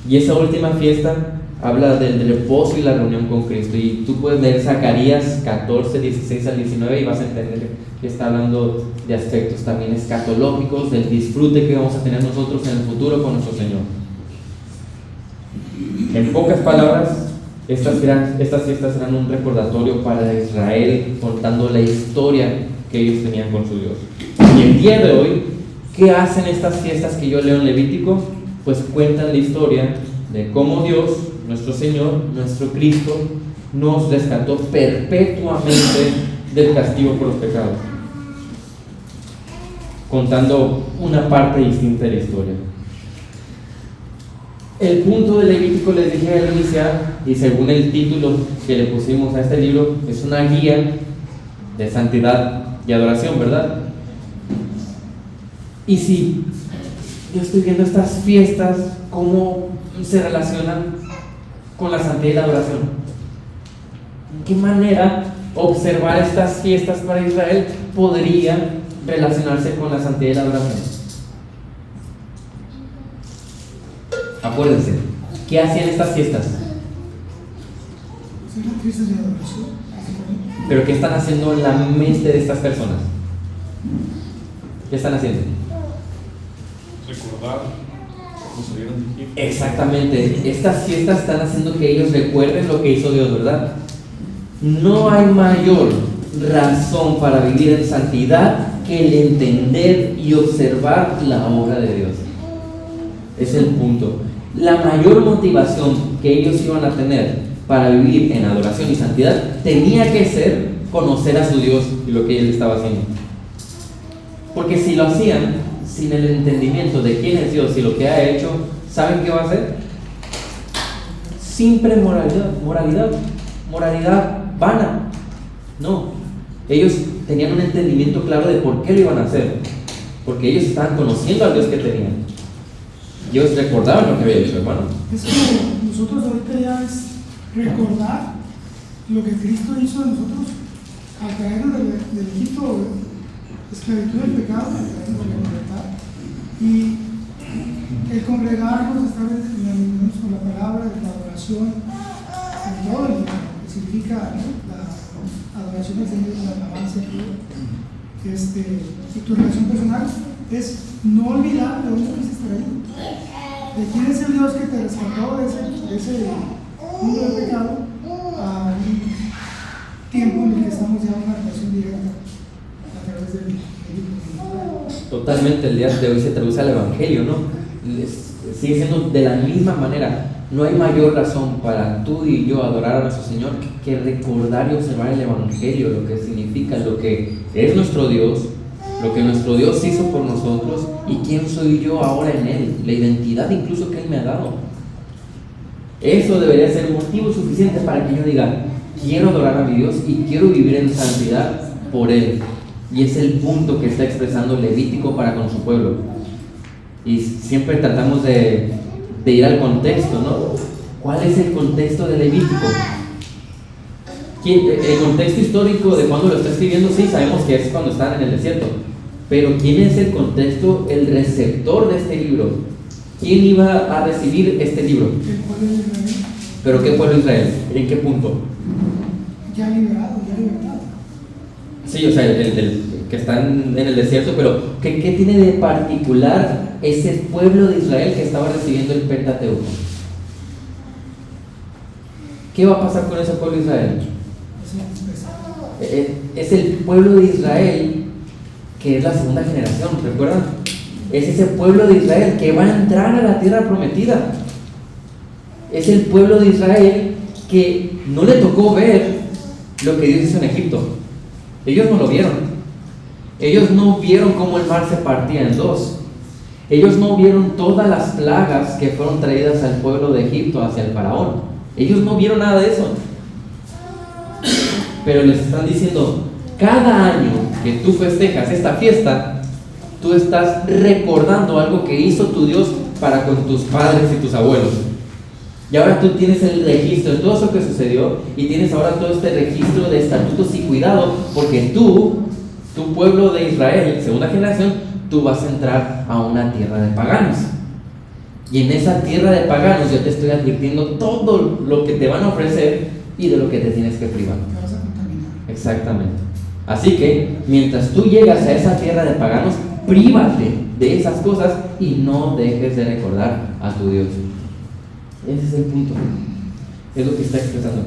Y esa última fiesta habla del reposo y la reunión con Cristo. Y tú puedes leer Zacarías 14, 16 al 19 y vas a entender que está hablando de aspectos también escatológicos, del disfrute que vamos a tener nosotros en el futuro con nuestro Señor. En pocas palabras, estas fiestas eran un recordatorio para Israel, contando la historia que ellos tenían con su Dios. Y el día de hoy, ¿qué hacen estas fiestas que yo leo en Levítico? Pues cuentan la historia de cómo Dios, nuestro Señor, nuestro Cristo, nos rescató perpetuamente del castigo por los pecados, contando una parte distinta de la historia. El punto de Levítico, les dije al iniciar, y según el título que le pusimos a este libro, es una guía de santidad y adoración, ¿verdad? Y si yo estoy viendo estas fiestas, ¿cómo se relacionan con la santidad y la adoración? ¿En qué manera observar estas fiestas para Israel podría relacionarse con la santidad y la adoración? Acuérdense, ¿qué hacían estas fiestas? Eran fiestas de adoración, básicamente. ¿Pero qué están haciendo en la mente de estas personas? ¿Qué están haciendo? Recordar cómo salieron de Egipto. Exactamente, estas fiestas están haciendo que ellos recuerden lo que hizo Dios, ¿verdad? No hay mayor razón para vivir en santidad que el entender y observar la obra de Dios. Es el punto. La mayor motivación que ellos iban a tener para vivir en adoración y santidad tenía que ser conocer a su Dios y lo que Él estaba haciendo. Porque si lo hacían sin el entendimiento de quién es Dios y lo que ha hecho, ¿saben qué va a hacer? Simple moralidad vana. No, ellos tenían un entendimiento claro de por qué lo iban a hacer, porque ellos estaban conociendo al Dios que tenían. Ellos recordaban lo que había hecho, hermano. Es como nosotros ahorita ya es recordar lo que Cristo hizo de nosotros al traernos del Egipto, esclavitud del pecado, al traernos de la libertad. Y el congregarnos, estar en con la palabra, de la adoración, en todo el día, que significa, ¿no?, la adoración al Señor, la alabanza, y tu relación personal es no olvidar de dónde fuiste extraído, de quién es el Dios que te rescató de ese mundo de pecado a un tiempo en el que estamos ya en una relación directa a través del Espíritu. Totalmente, el día de hoy se traduce al Evangelio, ¿no? Sigue siendo de la misma manera. No hay mayor razón para tú y yo adorar a nuestro Señor que recordar y observar el Evangelio, lo que significa, lo que es nuestro Dios, lo que nuestro Dios hizo por nosotros y quién soy yo ahora en Él, la identidad incluso que Él me ha dado. Eso debería ser motivo suficiente para que yo diga, quiero adorar a mi Dios y quiero vivir en santidad por Él. Y es el punto que está expresando Levítico para con su pueblo. Y siempre tratamos de ir al contexto, ¿no? ¿Cuál es el contexto de Levítico? El contexto histórico de cuando lo está escribiendo, sí, sabemos que es cuando están en el desierto. Pero ¿quién es el contexto, el receptor de este libro? ¿Quién iba a recibir este libro? El pueblo de Israel. ¿Pero qué pueblo de Israel? ¿En qué punto? Ya liberado. Sí, o sea, el que están en el desierto, pero ¿qué tiene de particular ese pueblo de Israel que estaba recibiendo el Pentateuco? ¿Qué va a pasar con ese pueblo de Israel? Es el pueblo de Israel que es la segunda generación, ¿recuerdan? Es ese pueblo de Israel que va a entrar a la tierra prometida. Es el pueblo de Israel que no le tocó ver lo que Dios hizo en Egipto. Ellos no lo vieron. Ellos no vieron cómo el mar se partía en dos. Ellos no vieron todas las plagas que fueron traídas al pueblo de Egipto hacia el faraón. Ellos no vieron nada de eso. Pero les están diciendo, cada año que tú festejas esta fiesta, tú estás recordando algo que hizo tu Dios para con tus padres y tus abuelos. Y ahora tú tienes el registro de todo eso que sucedió y tienes ahora todo este registro de estatutos y cuidado, porque tú, tu pueblo de Israel, segunda generación, tú vas a entrar a una tierra de paganos. Y en esa tierra de paganos yo te estoy advirtiendo todo lo que te van a ofrecer y de lo que te tienes que privar. Te vas a contaminar. Exactamente. Así que mientras tú llegas a esa tierra de paganos, prívate de esas cosas y no dejes de recordar a tu Dios. Ese es el punto. Es lo que está expresando.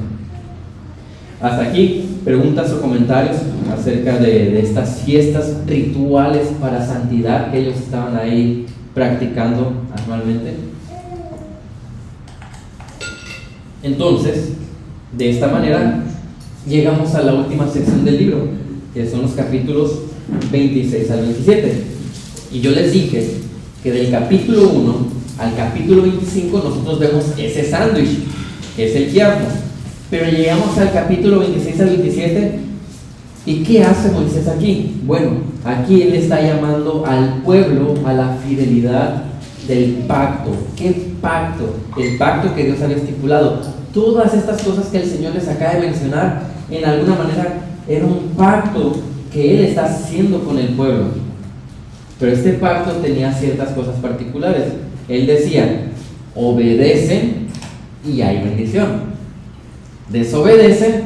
Hasta aquí, preguntas o comentarios acerca de estas fiestas rituales para santidad que ellos estaban ahí practicando anualmente. Entonces, de esta manera, llegamos a la última sección del libro, que son los capítulos 26 al 27. Y yo les dije que del capítulo 1 al capítulo 25 nosotros vemos ese sándwich, es el quiasmo. Pero llegamos al capítulo 26 al 27, ¿y qué hace Moisés aquí? Bueno, aquí él está llamando al pueblo a la fidelidad del pacto. ¿Qué pacto? El pacto que Dios había estipulado. Todas estas cosas que el Señor les acaba de mencionar, en alguna manera, era un pacto que Él está haciendo con el pueblo. Pero este pacto tenía ciertas cosas particulares. Él decía, obedecen y hay bendición. Desobedecen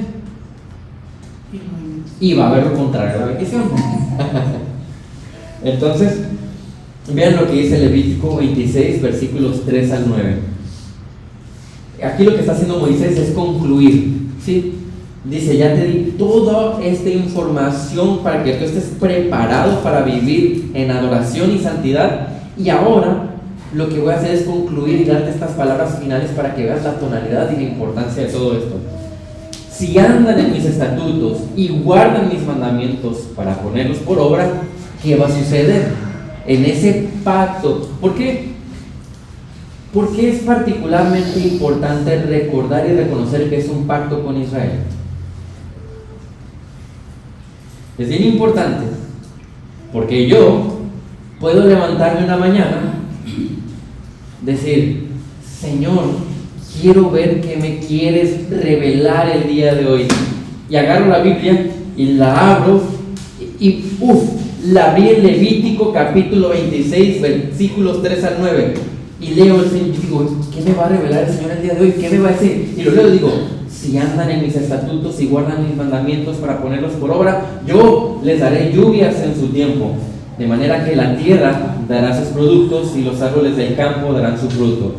y va a haber lo contrario a la bendición. Entonces, vean lo que dice Levítico 26, versículos 3 al 9. Aquí lo que está haciendo Moisés es concluir, ¿sí? Dice, ya te di toda esta información para que tú estés preparado para vivir en adoración y santidad, y ahora lo que voy a hacer es concluir y darte estas palabras finales para que veas la tonalidad y la importancia de todo esto. Si andan en mis estatutos y guardan mis mandamientos para ponerlos por obra, ¿qué va a suceder? En ese pacto. ¿Por qué? Porque es particularmente importante recordar y reconocer que es un pacto con Israel. Es bien importante, porque yo puedo levantarme una mañana, decir, Señor, quiero ver qué me quieres revelar el día de hoy. Y agarro la Biblia y la abro y la abrí en Levítico capítulo 26, versículos 3 al 9. Y leo el Señor y digo, ¿qué me va a revelar el Señor el día de hoy? ¿Qué me va a decir? Y lo leo y digo, si andan en mis estatutos y guardan mis mandamientos para ponerlos por obra, yo les daré lluvias en su tiempo, de manera que la tierra dará sus productos y los árboles del campo darán su fruto.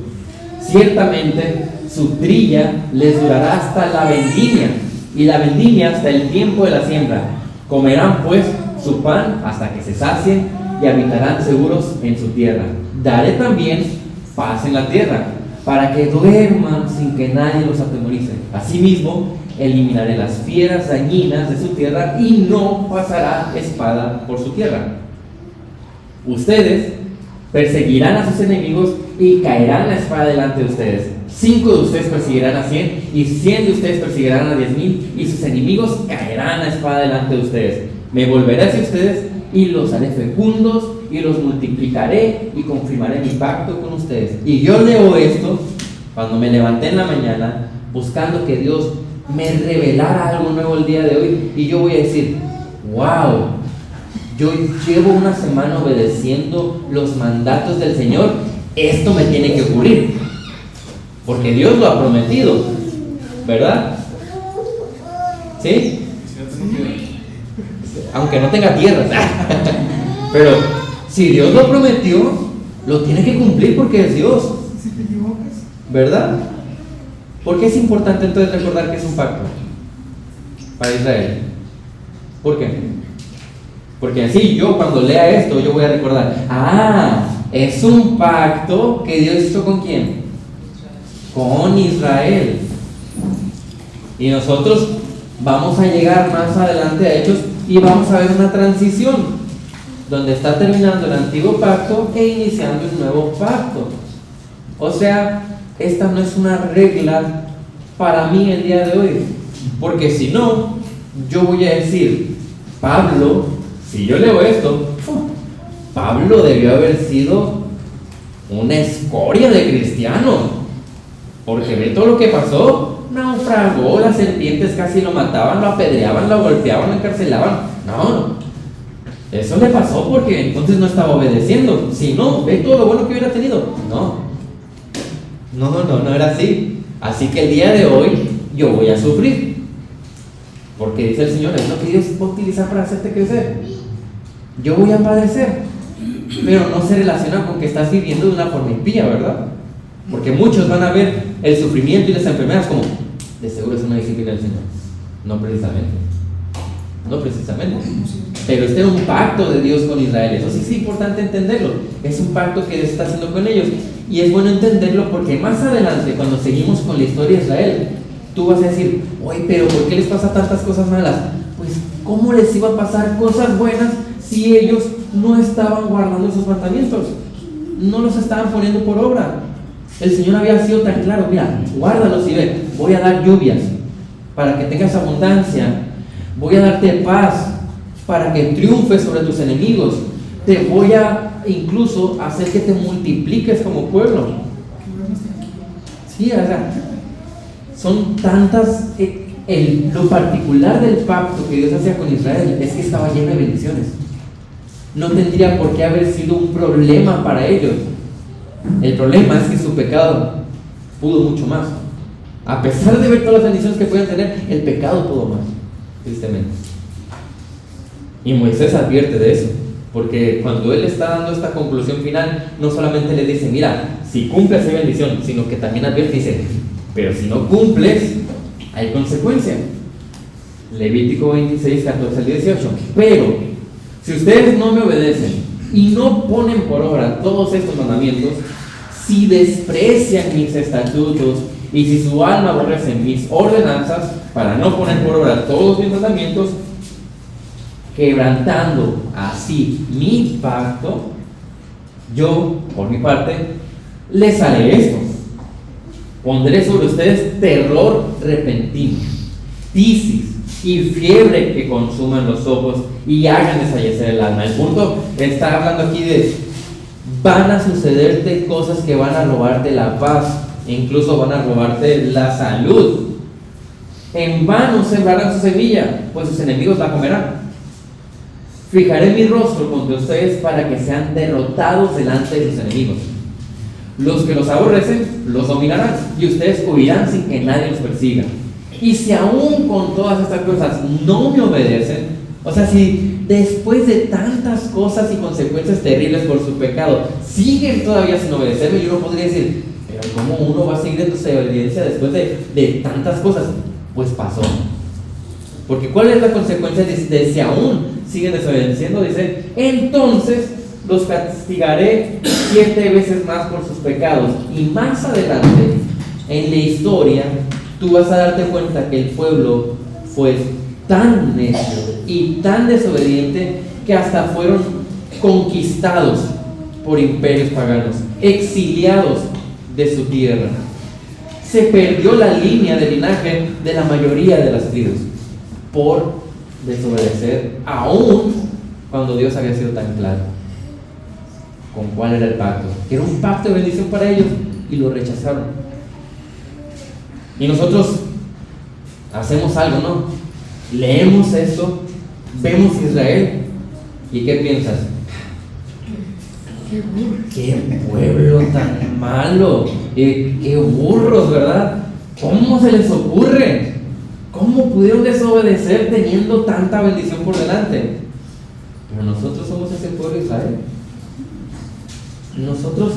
Ciertamente su trilla les durará hasta la vendimia, y la vendimia hasta el tiempo de la siembra. Comerán pues su pan hasta que se sacien y habitarán seguros en su tierra. Daré también paz en la tierra, para que duerman sin que nadie los atemorice. Asimismo, eliminaré las fieras dañinas de su tierra y no pasará espada por su tierra. Ustedes perseguirán a sus enemigos y caerán la espada delante de ustedes. 5 de ustedes perseguirán a 100 y 100 de ustedes perseguirán a 10,000 y sus enemigos caerán la espada delante de ustedes. Me volveré hacia ustedes y los haré fecundos y los multiplicaré y confirmaré mi pacto con ustedes. Y yo leo esto cuando me levanté en la mañana buscando que Dios me revelara algo nuevo el día de hoy, y yo voy a decir, wow, yo llevo una semana obedeciendo los mandatos del Señor, esto me tiene que ocurrir, porque Dios lo ha prometido, ¿verdad? ¿Sí? Aunque no tenga tierras. Pero si Dios lo prometió, lo tiene que cumplir porque es Dios. Si te equivocas, ¿Verdad? ¿Por qué es importante entonces recordar que es un pacto para Israel? ¿Por qué? Porque así yo cuando lea esto yo voy a recordar, es un pacto que Dios hizo ¿con quién? Con Israel. Y nosotros vamos a llegar más adelante a Hechos y vamos a ver una transición donde está terminando el antiguo pacto e iniciando el nuevo pacto. O sea, esta no es una regla para mí el día de hoy, porque si no, yo voy a decir, Pablo, si yo leo esto, Pablo debió haber sido una escoria de cristiano, porque ve todo lo que pasó. Naufragó, las serpientes casi lo mataban, lo apedreaban, lo golpeaban, lo encarcelaban. No, eso le pasó porque entonces no estaba obedeciendo. Si no, ve todo lo bueno que hubiera tenido. No era así. Así que el día de hoy yo voy a sufrir, porque dice el Señor, es lo que Dios va a utilizar para hacerte crecer. Yo voy a padecer, pero no se relaciona con que estás viviendo de una forma impía, ¿verdad? Porque muchos van a ver el sufrimiento y las enfermedades como, de seguro es una disciplina del Señor. No precisamente. Pero este es un pacto de Dios con Israel. Eso sí es importante entenderlo. Es un pacto que Dios está haciendo con ellos. Y es bueno entenderlo porque más adelante, cuando seguimos con la historia de Israel, tú vas a decir, oye, pero ¿por qué les pasa tantas cosas malas? Pues, ¿cómo les iba a pasar cosas buenas si ellos no estaban guardando esos mandamientos? No los estaban poniendo por obra. El Señor había sido tan claro, mira, guárdalos y ve, voy a dar lluvias para que tengas abundancia, voy a darte paz para que triunfes sobre tus enemigos, te voy a incluso hacer que te multipliques como pueblo. Sí, o sea, son tantas, lo particular del pacto que Dios hacía con Israel es que estaba lleno de bendiciones. No tendría por qué haber sido un problema para ellos. El problema es que su pecado pudo mucho más. A pesar de ver todas las bendiciones que pueden tener, el pecado pudo más, tristemente. Y Moisés advierte de eso, porque cuando él está dando esta conclusión final, no solamente le dice, mira, si cumples hay bendición, sino que también advierte y dice, pero si no cumples, hay consecuencia. Levítico 26, 14 al 18. Pero, si ustedes no me obedecen y no ponen por obra todos estos mandamientos, si desprecian mis estatutos y si su alma aborrece mis ordenanzas para no poner por obra todos mis mandamientos, quebrantando así mi pacto, yo, por mi parte, les haré esto: pondré sobre ustedes terror repentino, tisis y fiebre que consuman los ojos y hagan desfallecer el alma. El punto está hablando aquí de van a sucederte cosas que van a robarte la paz, e incluso van a robarte la salud. En vano sembrarán su semilla, pues sus enemigos la comerán. Fijaré mi rostro contra ustedes para que sean derrotados delante de sus enemigos. Los que los aborrecen los dominarán y ustedes huirán sin que nadie los persiga. Y si aún con todas estas cosas no me obedecen, o sea, si después de tantas cosas y consecuencias terribles por su pecado siguen todavía sin obedecerme, yo no podría decir, pero ¿cómo uno va a seguir en desobediencia después de tantas cosas? Pues pasó. Porque ¿cuál es la consecuencia de si aún siguen desobedeciendo? Dice, entonces los castigaré 7 veces más por sus pecados. Y más adelante en la historia tú vas a darte cuenta que el pueblo fue tan necio y tan desobediente que hasta fueron conquistados por imperios paganos, exiliados de su tierra. Se perdió la línea de linaje de la mayoría de las tribus por desobedecer, aún cuando Dios había sido tan claro con cuál era el pacto, que era un pacto de bendición para ellos, y lo rechazaron. Y nosotros hacemos algo, ¿no? Leemos esto, vemos Israel, ¿y qué piensas? ¡Qué pueblo tan malo! ¡Qué burros!, ¿verdad? ¿Cómo se les ocurre? ¿Cómo pudieron desobedecer teniendo tanta bendición por delante? Pero nosotros somos ese pueblo de Israel. Nosotros,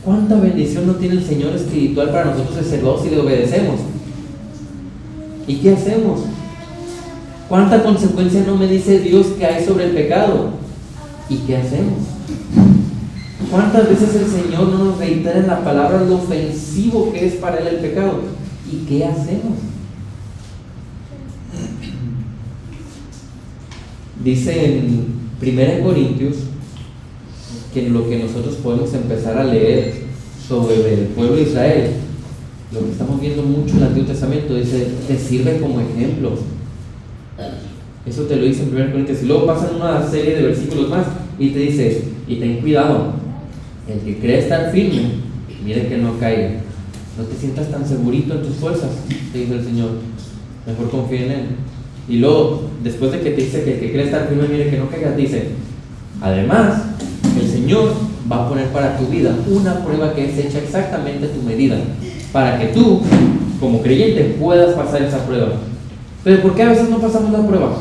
¿cuánta bendición no tiene el Señor espiritual para nosotros de ser dos y le obedecemos? ¿Y qué hacemos? ¿Cuánta consecuencia no me dice Dios que hay sobre el pecado? ¿Y qué hacemos? ¿Cuántas veces el Señor no nos reitera en la palabra lo ofensivo que es para Él el pecado? ¿Y qué hacemos? Dice en 1 Corintios que lo que nosotros podemos empezar a leer sobre el pueblo de Israel, lo que estamos viendo mucho en el Antiguo Testamento, dice, te sirve como ejemplo. Eso te lo dice en 1 Corintios. Y luego pasan una serie de versículos más y te dice, y ten cuidado, el que cree estar firme, mire que no caiga. No te sientas tan segurito en tus fuerzas, te dice el Señor. Mejor confía en Él. Y luego, después de que te dice que el que cree estar firme, mire que no caiga, te dice, además, el Señor va a poner para tu vida una prueba que es hecha exactamente a tu medida, para que tú, como creyente, puedas pasar esa prueba. Pero ¿por qué a veces no pasamos la prueba?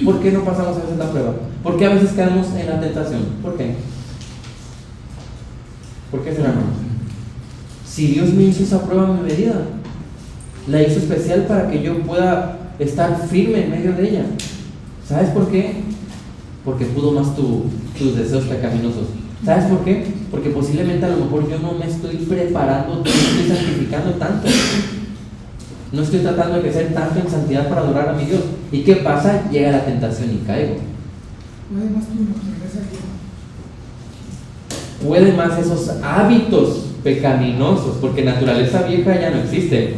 ¿Por qué no pasamos a veces la prueba? ¿Por qué a veces caemos en la tentación? ¿Por qué? ¿Por qué será, hermano? Si Dios me hizo esa prueba a mi medida, la hizo especial para que yo pueda estar firme en medio de ella. ¿Sabes por qué? Porque pudo más tus deseos pecaminosos. ¿Sabes por qué? Porque posiblemente a lo mejor yo no me estoy preparando, no me estoy santificando tanto. No estoy tratando de crecer tanto en santidad para adorar a mi Dios. ¿Y qué pasa? Llega la tentación y caigo. Puede más tu naturaleza vieja. Puede más esos hábitos pecaminosos, porque naturaleza vieja ya no existe.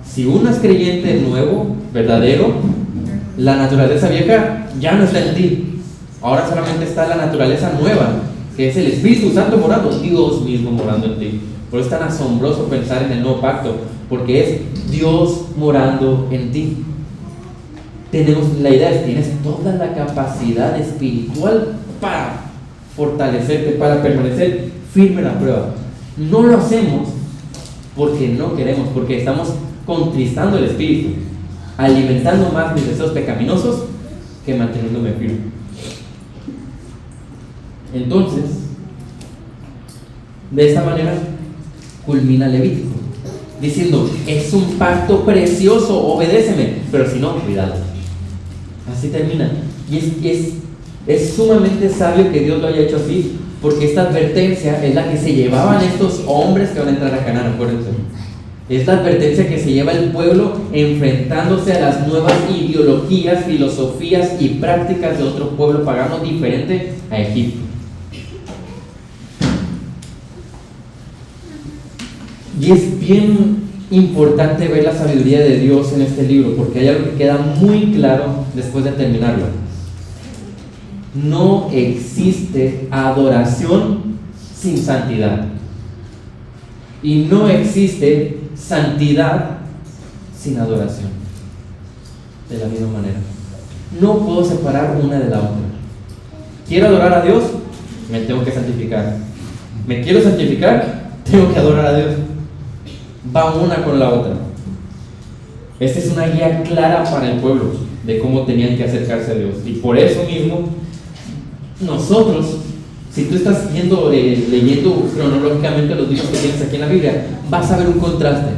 Si uno es creyente nuevo, verdadero, la naturaleza vieja ya no está en ti. Ahora solamente está la naturaleza nueva, que es el Espíritu Santo morando, Dios mismo morando en ti. Por eso es tan asombroso pensar en el nuevo pacto, porque es Dios morando en ti. La idea es, tienes toda la capacidad espiritual para fortalecerte, para permanecer firme en la prueba. No lo hacemos porque no queremos, porque estamos contristando el Espíritu, alimentando más mis deseos pecaminosos que manteniéndome firme. Entonces, de esta manera culmina Levítico, diciendo, es un pacto precioso, obedéceme, pero si no, cuidado. Así termina. Y es sumamente sabio que Dios lo haya hecho así, porque esta advertencia es la que se llevaban estos hombres que van a entrar a Canaán, acuérdense. Es la advertencia que se lleva el pueblo enfrentándose a las nuevas ideologías, filosofías y prácticas de otro pueblo pagano diferente a Egipto. Y es bien importante ver la sabiduría de Dios en este libro, porque hay algo que queda muy claro después de terminarlo. No existe adoración sin santidad. Y no existe santidad sin adoración. De la misma manera. No puedo separar una de la otra. Quiero adorar a Dios, me tengo que santificar. Me quiero santificar, tengo que adorar a Dios. Va una con la otra. Esta es una guía clara para el pueblo de cómo tenían que acercarse a Dios. Y por eso mismo, nosotros, si tú estás leyendo cronológicamente los libros que tienes aquí en la Biblia, vas a ver un contraste.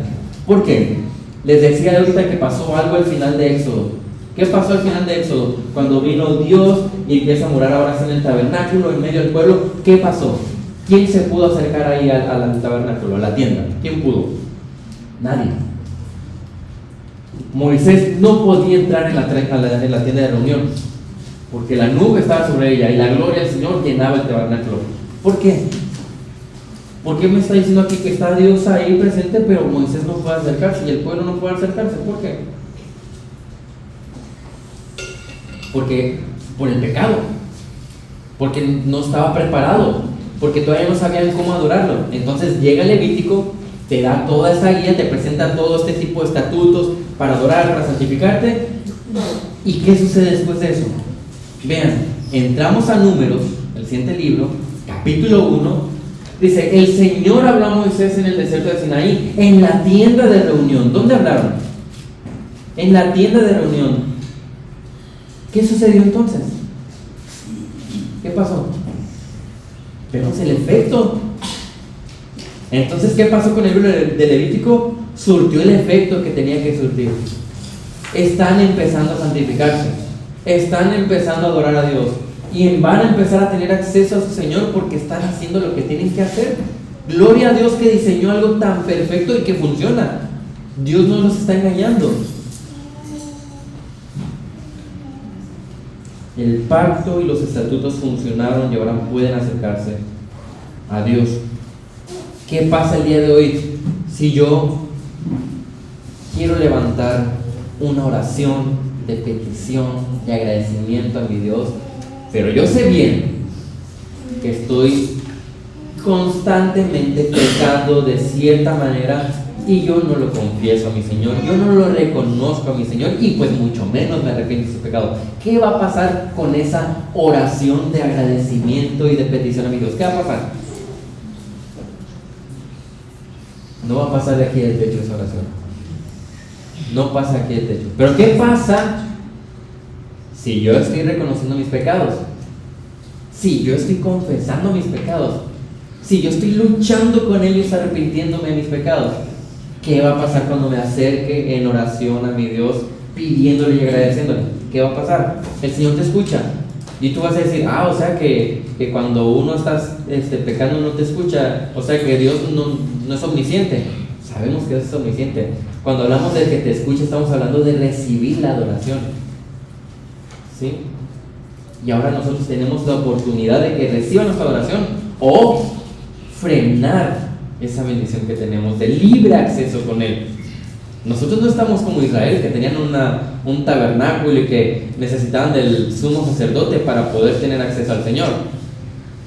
¿Por qué? Les decía ahorita que pasó algo al final de Éxodo. ¿Qué pasó al final de Éxodo? Cuando vino Dios y empieza a morar ahora en el tabernáculo, en medio del pueblo, ¿qué pasó? ¿Quién se pudo acercar ahí al tabernáculo, a la tienda? ¿Quién pudo? Nadie. Moisés no podía entrar en la tienda de reunión, porque la nube estaba sobre ella y la gloria del Señor llenaba el tabernáculo. ¿Por qué? ¿Por qué me está diciendo aquí que está Dios ahí presente, pero Moisés no puede acercarse y el pueblo no puede acercarse? ¿Por qué? Porque por el pecado, porque no estaba preparado, porque todavía no sabían cómo adorarlo. Entonces llega el Levítico, te da toda esa guía, te presenta todo este tipo de estatutos para adorar, para santificarte. ¿Y qué sucede después de eso? Vean, entramos a Números, el siguiente libro, capítulo 1, dice, el Señor habló a Moisés en el desierto de Sinaí, en la tienda de reunión. ¿Dónde hablaron? En la tienda de reunión. ¿Qué sucedió entonces? ¿Qué pasó? Vemos el efecto. Entonces, ¿qué pasó con el libro de Levítico? Surtió el efecto que tenía que surtir. Están empezando a santificarse, están empezando a adorar a Dios y van a empezar a tener acceso a su Señor porque están haciendo lo que tienen que hacer. Gloria a Dios que diseñó algo tan perfecto y que funciona. Dios no nos está engañando. El pacto y los estatutos funcionaron y ahora pueden acercarse a Dios. ¿Qué pasa el día de hoy si yo quiero levantar una oración de petición, de agradecimiento a mi Dios, pero yo sé bien que estoy constantemente pecando de cierta manera y yo no lo confieso a mi Señor, yo no lo reconozco a mi Señor y pues mucho menos me arrepiento de su pecado. ¿Qué va a pasar con esa oración de agradecimiento y de petición a mi Dios? ¿Qué va a pasar? No va a pasar de aquí del techo esa oración. No pasa aquí del techo. Pero ¿qué pasa si yo estoy reconociendo mis pecados? Si yo estoy confesando mis pecados, si yo estoy luchando con ellos, arrepintiéndome de mis pecados, ¿qué va a pasar cuando me acerque en oración a mi Dios, pidiéndole y agradeciéndole? ¿Qué va a pasar? El Señor te escucha y tú vas a decir, o sea que cuando uno está pecando no te escucha, o sea que Dios no es omnisciente. Sabemos que Dios es omnisciente. Cuando hablamos de que te escucha, estamos hablando de recibir la adoración, ¿sí? Y ahora nosotros tenemos la oportunidad de que reciban nuestra adoración o frenar esa bendición que tenemos de libre acceso con Él. Nosotros no estamos como Israel, que tenían un tabernáculo y que necesitaban del sumo sacerdote para poder tener acceso al Señor.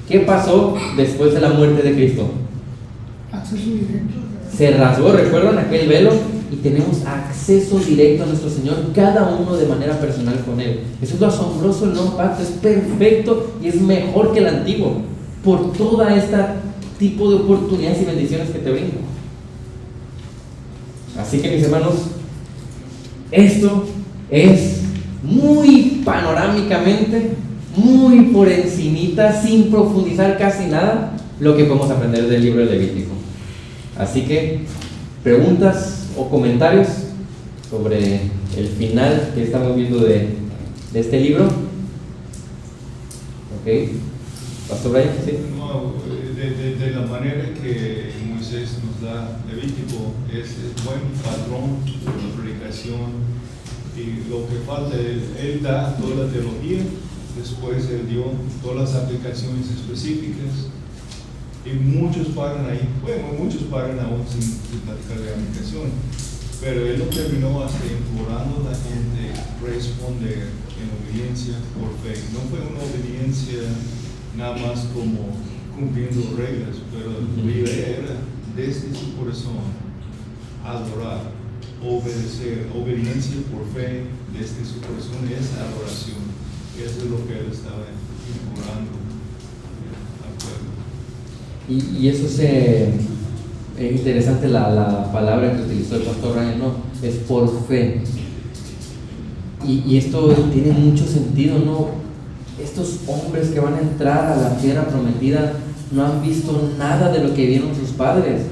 ¿Qué pasó después de la muerte de Cristo? Acceso directo. Se rasgó, ¿recuerdan aquel velo? Y tenemos acceso directo a nuestro Señor, cada uno de manera personal con Él. Eso es lo asombroso del nuevo pacto, es perfecto y es mejor que el antiguo, por toda esta tipo de oportunidades y bendiciones que te brinda. Así que mis hermanos, esto es muy panorámicamente, muy por encimita, sin profundizar casi nada, lo que podemos aprender del libro de Levítico. Así que, preguntas o comentarios sobre el final que estamos viendo de este libro. Ok, Pastor Brian, ¿sí? No, de la manera que Moisés nos da Levítico, es buen patrón de la predicación, y lo que falta, él da toda la teología, después él dio todas las aplicaciones específicas, y muchos paran ahí, bueno, muchos paran aún sin platicar de aplicación, pero él lo terminó hasta implorando a la gente responder en obediencia por fe. No fue una obediencia nada más como cumpliendo reglas, pero la idea era desde su corazón adorar, obedecer. Obediencia por fe desde su corazón es adoración. Eso es lo que él estaba implorando al pueblo. Y eso es interesante, la palabra que utilizó el pastor Ryan, ¿no? Es por fe. Y esto tiene mucho sentido, ¿no? Estos hombres que van a entrar a la tierra prometida no han visto nada de lo que vieron sus padres,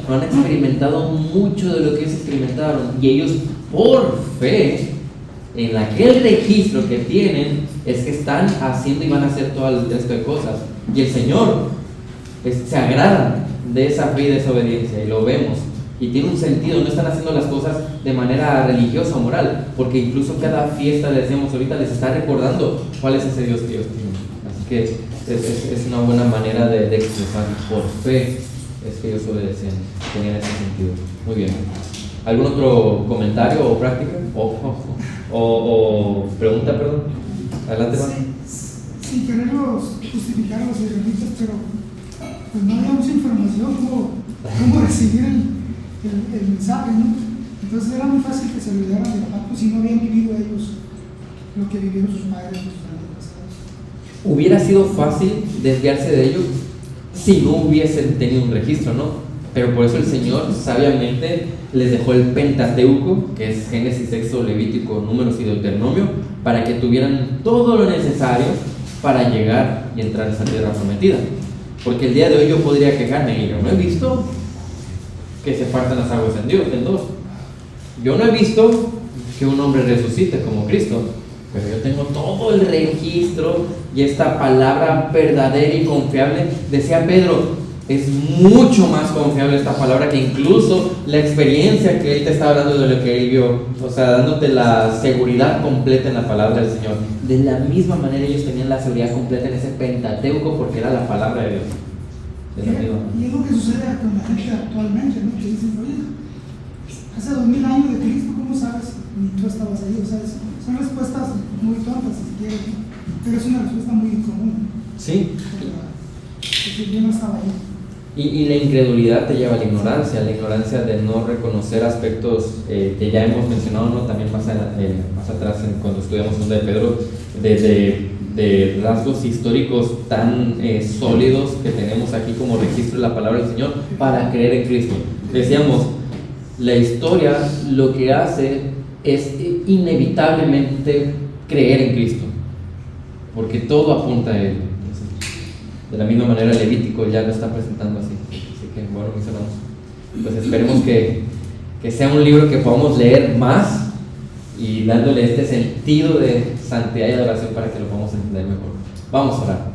no han experimentado mucho de lo que ellos experimentaron, y ellos por fe, en aquel registro que tienen, es que están haciendo y van a hacer todo el resto de cosas, y el Señor se agrada de esa fe y de esa obediencia, y lo vemos, y tiene un sentido. No están haciendo las cosas de manera religiosa o moral, porque incluso cada fiesta, les decíamos ahorita, les está recordando cuál es ese Dios que ellos tienen. Así que es una buena manera de expresar por fe es que ellos obedecían, tenían ese sentido. Muy bien. ¿Algún otro comentario o práctica? O pregunta, perdón. Adelante, Juan. Sin quererlos justificar a los israelitas, pero pues no había mucha información cómo recibir el mensaje, ¿no? Entonces era muy fácil que se olvidaran del pacto si no habían vivido ellos lo que vivieron sus padres, sus antepasados. Hubiera sido fácil desviarse de ellos si no hubiesen tenido un registro, ¿no? Pero por eso el Señor sabiamente les dejó el Pentateuco, que es Génesis, Éxodo, Levítico, Números y Deuteronomio, para que tuvieran todo lo necesario para llegar y entrar a esa tierra prometida. Porque el día de hoy yo podría quejarme y yo no he visto que se partan las aguas en dos. Yo no he visto que un hombre resucite como Cristo, pero yo tengo todo el registro y esta palabra verdadera y confiable. Decía Pedro, es mucho más confiable esta palabra que incluso la experiencia que él te está hablando de lo que él vio, o sea, dándote la seguridad completa en la palabra del Señor. De la misma manera ellos tenían la seguridad completa en ese Pentateuco porque era la palabra de Dios. Y es lo que sucede con la gente actualmente, ¿no? Que dicen, oye, hace 2000 años de Cristo, ¿cómo sabes? Ni tú estabas ahí, o sea, Son respuestas muy tontas, si quieres, ¿no? Pero es una respuesta muy común. Sí. Porque yo no estaba ahí. Y la incredulidad te lleva a la ignorancia de no reconocer aspectos que ya hemos mencionado, ¿no? También más atrás cuando estudiamos Segunda de Pedro, de rasgos históricos tan sólidos que tenemos aquí como registro de la palabra del Señor para creer en Cristo. Decíamos, la historia lo que hace es inevitablemente creer en Cristo, porque todo apunta a Él. De la misma manera Levítico ya lo está presentando así. Así que bueno, mis hermanos, pues esperemos que sea un libro que podamos leer más y dándole este sentido de santidad y adoración para que lo podamos entender mejor. Vamos a orar.